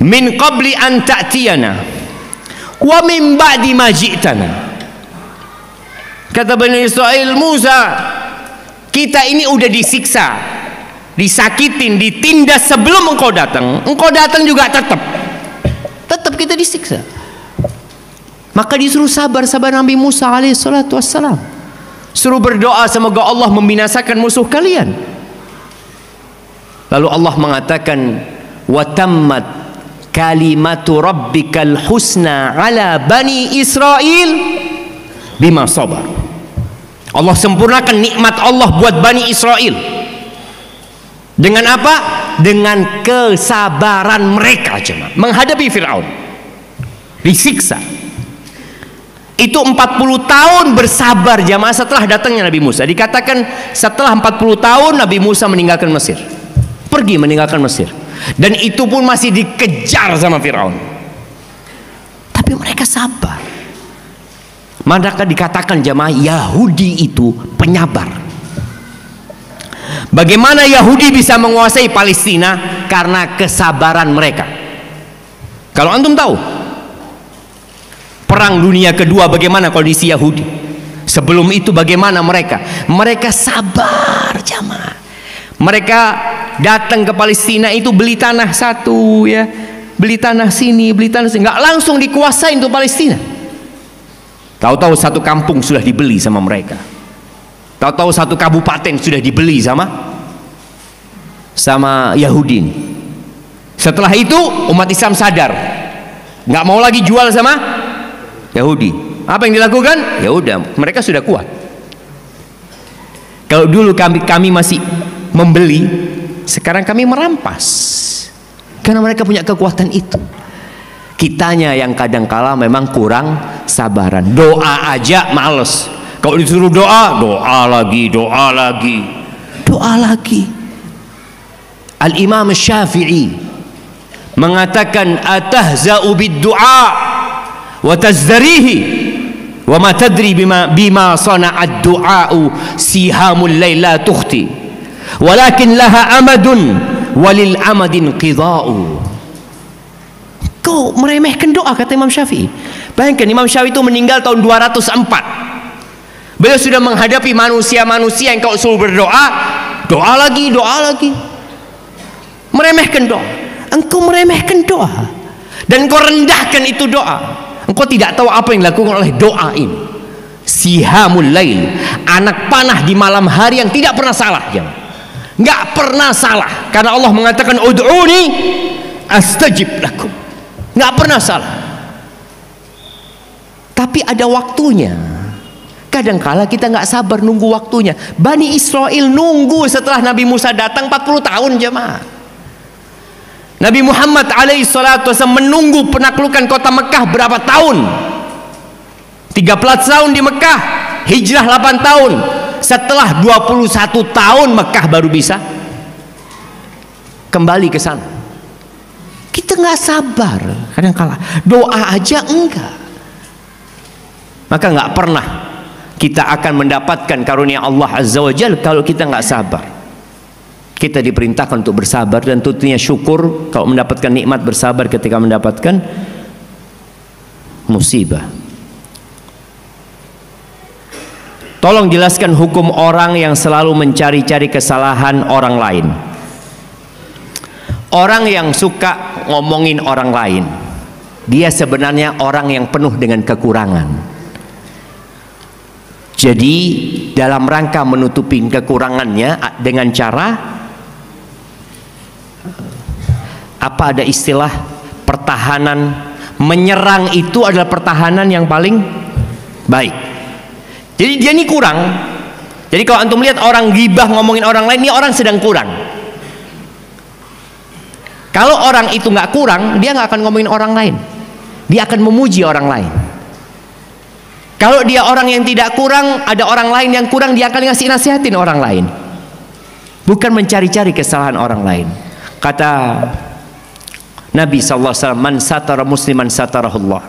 [SPEAKER 1] min qabli an ta'tiyana wa min ba'di ma ji'tana. Kata Bani Israel, Musa, kita ini udah disiksa, disakitin, ditindas sebelum engkau datang. Engkau datang juga tetap kita disiksa. Maka disuruh sabar Nabi Musa alaihissalatu wassalam. Suruh berdoa semoga Allah membinasakan musuh kalian. Lalu Allah mengatakan, wa tammat kalimatu rabbikal husna ala bani Israel bima sabar. Allah sempurnakan nikmat Allah buat Bani Israel. Dengan apa? Dengan kesabaran mereka jemaah menghadapi Firaun. Disiksa. Itu 40 tahun bersabar jemaah setelah datangnya Nabi Musa. Dikatakan setelah 40 tahun Nabi Musa meninggalkan Mesir. Pergi meninggalkan Mesir. Dan itu pun masih dikejar sama Firaun. Tapi mereka sabar. Maka dikatakan jemaah Yahudi itu penyabar. Bagaimana Yahudi bisa menguasai Palestina? Karena kesabaran mereka. Kalau antum tahu Perang Dunia Kedua bagaimana kondisi Yahudi, sebelum itu bagaimana mereka? Mereka sabar jemaah. Mereka datang ke Palestina itu beli tanah satu ya, beli tanah sini, beli tanah sini, nggak langsung dikuasai untuk Palestina. Tahu-tahu satu kampung sudah dibeli sama mereka. Tahu-tahu satu kabupaten sudah dibeli sama Yahudi. Setelah itu umat Islam sadar, nggak mau lagi jual sama Yahudi. Apa yang dilakukan? Ya udah, mereka sudah kuat. Kalau dulu kami masih membeli, sekarang kami merampas. Karena mereka punya kekuatan itu. Kitanya yang kadang-kala memang kurang sabaran. Doa aja males. Kalau disuruh doa lagi. Al-Imam Syafi'i mengatakan, atahza'u bid-du'a wa tazdarihi wa ma tadri bima sana'ad du'a'u sihamul layla tukhti walakin laha amadun walil amadin qidha'u. Kau meremehkan doa, kata Imam Syafi'i. Bayangkan Imam Syafi'i itu meninggal tahun 204. Beliau sudah menghadapi manusia-manusia yang kau suruh berdoa, doa lagi. Meremehkan doa. Engkau meremehkan doa dan kau rendahkan itu doa. Engkau tidak tahu apa yang dilakukan oleh doa ini. Sihamul lail, anak panah di malam hari yang tidak pernah salah. Nggak pernah salah. Karena Allah mengatakan ud'uni astajib lakum. Nggak pernah salah. Tapi ada waktunya. Kadangkala kita nggak sabar nunggu waktunya. Bani Israel nunggu setelah Nabi Musa datang 40 tahun jemaah. Nabi Muhammad alaihissalatu wasallam menunggu penaklukan kota Mekah berapa tahun? 13 tahun di Mekah, hijrah 8 tahun. Setelah 21 tahun Mekah baru bisa kembali ke sana. Kita nggak sabar kadang-kala, doa aja enggak. Maka nggak pernah kita akan mendapatkan karunia Allah Azza wa Jalla kalau kita nggak sabar. Kita diperintahkan untuk bersabar dan tentunya syukur kalau mendapatkan nikmat, bersabar ketika mendapatkan musibah. Tolong jelaskan hukum orang yang selalu mencari-cari kesalahan orang lain. Orang yang suka ngomongin orang lain, dia sebenarnya orang yang penuh dengan kekurangan. Jadi dalam rangka menutupi kekurangannya dengan cara apa, ada istilah pertahanan, menyerang itu adalah pertahanan yang paling baik. Jadi dia ini kurang. Jadi kalau antum lihat orang ghibah ngomongin orang lain, ini orang sedang kurang. Kalau orang itu nggak kurang, dia nggak akan ngomongin orang lain. Dia akan memuji orang lain. Kalau dia orang yang tidak kurang, ada orang lain yang kurang, dia akan ngasih nasihatin orang lain. Bukan mencari-cari kesalahan orang lain. Kata Nabi SAW, man satara musliman satarahullah.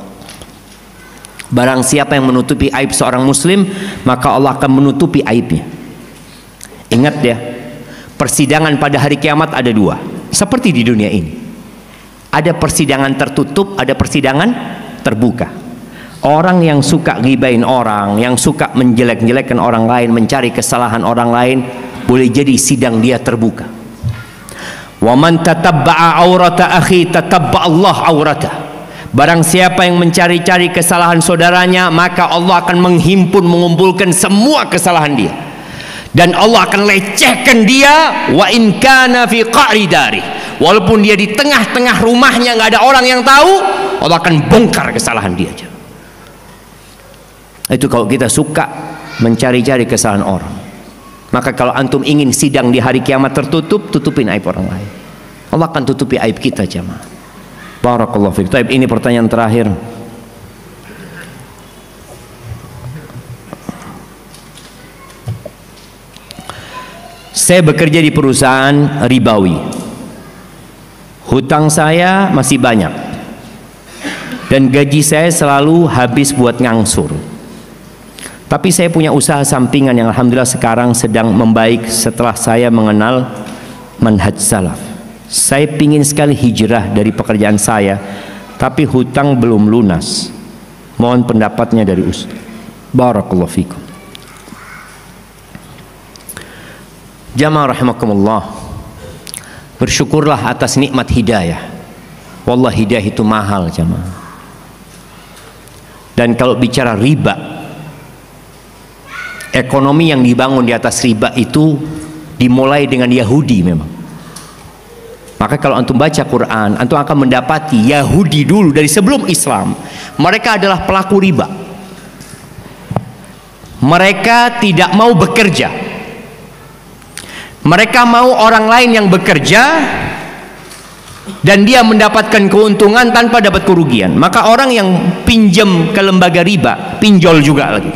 [SPEAKER 1] Barang siapa yang menutupi aib seorang muslim, maka Allah akan menutupi aibnya. Ingat ya, persidangan pada hari kiamat ada dua, seperti di dunia ini. Ada persidangan tertutup, ada persidangan terbuka. Orang yang suka ghibain orang, yang suka menjelek-jelekkan orang lain, mencari kesalahan orang lain, boleh jadi sidang dia terbuka. Wa man tatabba'a aurata akhi tatabba Allah aurata. Barang siapa yang mencari-cari kesalahan saudaranya, maka Allah akan menghimpun, mengumpulkan semua kesalahan dia. Dan Allah akan lecehkan dia, wa in kana fi qa'ri dari. Walaupun dia di tengah-tengah rumahnya nggak ada orang yang tahu, Allah akan bongkar kesalahan dia aja. Itu kalau kita suka mencari-cari kesalahan orang. Maka kalau antum ingin sidang di hari kiamat tertutup, tutupin aib orang lain. Allah akan tutupi aib kita, jamaah. Barakallahu fiik. Taib, ini pertanyaan terakhir. Saya bekerja di perusahaan ribawi. Hutang saya masih banyak. Dan gaji saya selalu habis buat ngangsur. Tapi saya punya usaha sampingan yang alhamdulillah sekarang sedang membaik setelah saya mengenal manhaj salaf. Saya pingin sekali hijrah dari pekerjaan saya, tapi hutang belum lunas. Mohon pendapatnya dari Ustaz. Barakallahu fikum. Jamaah rahimakumullah, bersyukurlah atas nikmat hidayah. Wallah, hidayah itu mahal, jamaah. Dan kalau bicara riba, ekonomi yang dibangun di atas riba itu dimulai dengan Yahudi memang. Maka kalau antum baca Quran, antum akan mendapati Yahudi dulu dari sebelum Islam, mereka adalah pelaku riba. Mereka tidak mau bekerja. Mereka mau orang lain yang bekerja dan dia mendapatkan keuntungan tanpa dapat kerugian. Maka orang yang pinjam ke lembaga riba, pinjol juga lagi.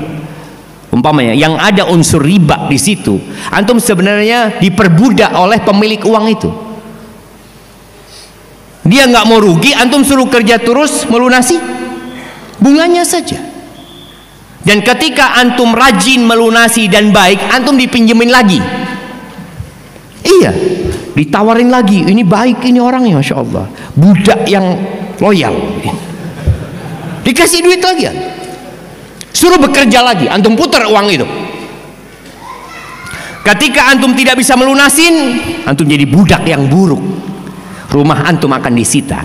[SPEAKER 1] Umpamanya yang ada unsur riba di situ, antum sebenarnya diperbudak oleh pemilik uang itu. Dia nggak mau rugi, antum suruh kerja terus melunasi bunganya saja. Dan ketika antum rajin melunasi dan baik, antum dipinjemin lagi. Iya, ditawarin lagi. Ini baik, ini orangnya, masya Allah, budak yang loyal. Dikasih duit lagi, suruh bekerja lagi, antum putar uang itu. Ketika antum tidak bisa melunasin, antum jadi budak yang buruk. Rumah antum akan disita,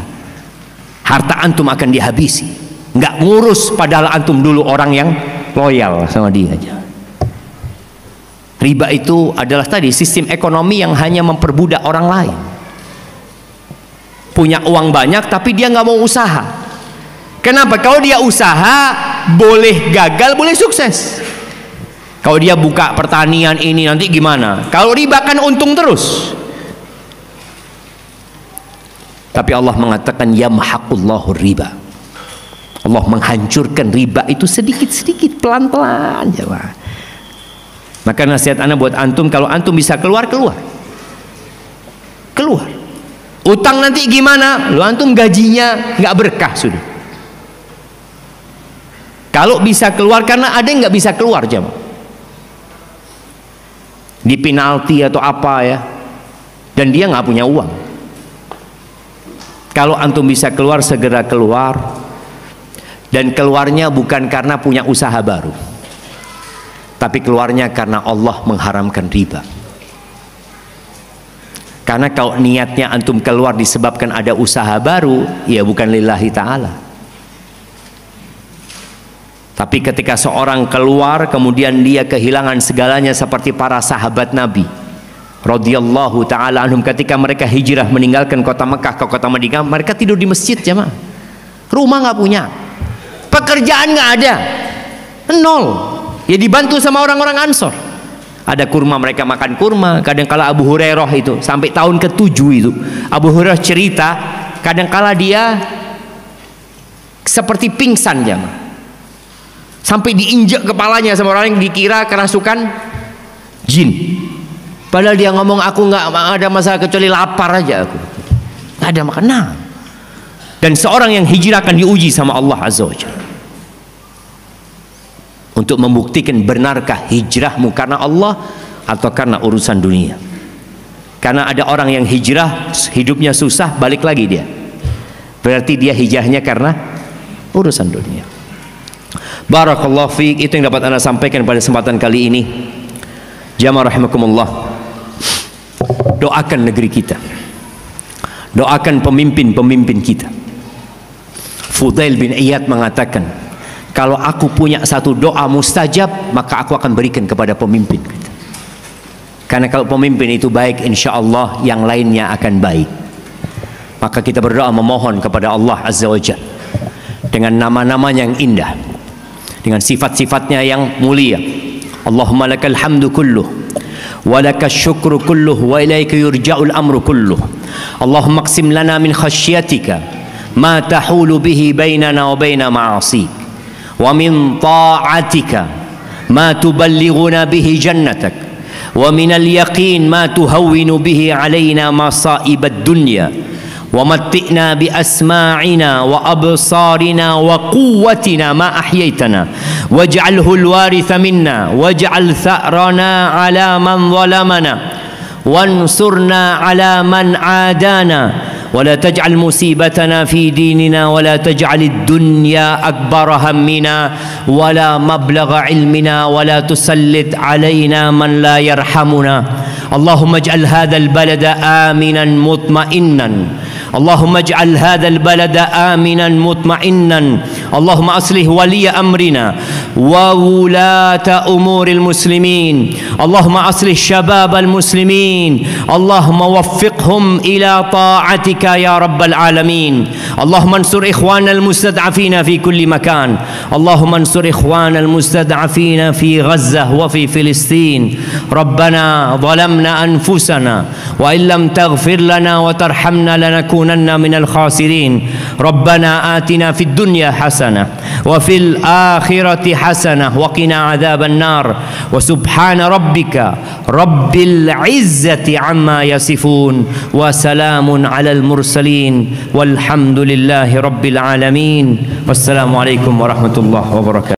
[SPEAKER 1] harta antum akan dihabisi. Nggak ngurus, padahal antum dulu orang yang loyal sama dia aja. Riba itu adalah tadi sistem ekonomi yang hanya memperbudak orang lain. Punya uang banyak tapi dia nggak mau usaha. Kenapa? Kalau dia usaha boleh gagal, boleh sukses. Kalau dia buka pertanian ini nanti gimana? Kalau riba kan untung terus. Tapi Allah mengatakan yamhaqullahu riba. Allah menghancurkan riba itu sedikit-sedikit, pelan-pelan, jemaah. Maka nasihat ana buat antum, kalau antum bisa keluar. Utang nanti gimana? Lu antum gajinya nggak berkah sudah. Kalau bisa keluar, karena ada yang nggak bisa keluar, jemaah. Di penalti atau apa ya, dan dia nggak punya uang. Kalau antum bisa keluar, segera keluar. Dan keluarnya bukan karena punya usaha baru, tapi keluarnya karena Allah mengharamkan riba. Karena kalau niatnya antum keluar disebabkan ada usaha baru, ya bukan lillahi ta'ala. Tapi ketika seorang keluar kemudian dia kehilangan segalanya seperti para sahabat Nabi radhiyallahu ta'ala anhum, ketika mereka hijrah meninggalkan kota Mekah ke kota Madinah, mereka tidur di masjid, jemaah. Rumah nggak punya, pekerjaan nggak ada, nol. Ya dibantu sama orang-orang Ansor. Ada kurma, mereka makan kurma. Kadangkala Abu Hurairah itu sampai tahun ke-7 itu, Abu Hurairah cerita, kadangkala dia seperti pingsan, jemaah, sampai diinjak kepalanya sama orang yang dikira kerasukan jin. Padahal dia ngomong, aku nggak ada masalah kecuali lapar aja, aku nggak ada makanan. Dan seorang yang hijrah akan diuji sama Allah Azza wa Jalla untuk membuktikan benarkah hijrahmu karena Allah atau karena urusan dunia. Karena ada orang yang hijrah hidupnya susah, balik lagi dia, berarti dia hijrahnya karena urusan dunia. Barakallahu fiik. Itu yang dapat Anda sampaikan pada kesempatan kali ini. Jamaah rahimakumullah, doakan negeri kita, doakan pemimpin-pemimpin kita. Fudail bin Iyad mengatakan, kalau aku punya satu doa mustajab, maka aku akan berikan kepada pemimpin kita. Karena kalau pemimpin itu baik, insya Allah yang lainnya akan baik. Maka kita berdoa memohon kepada Allah Azza wa Jalla dengan nama-namanya yang indah, dengan sifat-sifatnya yang mulia. Allahumma lakal hamdu kulluh wa lakas syukru kulluh wa ilaika yurja'ul amru kulluh. Allahumma qsim lana min khasyatika ma tahulu bihi bainana wa baina ma'asik, wa min ta'atika ma tuballighuna bihi jannatak, wa min al-yaqin ma tuhawwinu bihi alaina masa'ibad dunya, wa matti'na bi asma'ina wa absarina wa quwwatina ma ahyaytana waj'alhu al-waritha minna waj'al tha'rana ala man zalamana wansurna ala man adana ولا تجعل مصيبتنا في ديننا ولا تجعل الدنيا أكبر همنا ولا مبلغ علمنا ولا تسلط علينا من لا يرحمنا. اللهم اجعل هذا البلد آمنا مطمئنا. اللهم اجعل هذا البلد آمنا مطمئنا. اللهم أصلح ولي أمرنا وولاة أمور المسلمين. اللهم أصلح شباب المسلمين. اللهم وفقهم إلى طاعتك يا رب العالمين. اللهم انصر إخواننا المستضعفين في كل مكان. اللهم انصر إخواننا المستضعفين في غزة وفي فلسطين. ربنا ظلمنا أنفسنا وإن لم تغفر لنا وترحمنا لنكونن من الخاسرين. ربنا آتنا في الدنيا حسنة وفي الآخرة حسنة وقنا عذاب النار. وسبحان ربك رب العزة عما يصفون وسلام على المرسلين والحمد لله رب العالمين. والسلام عليكم ورحمة الله وبركاته.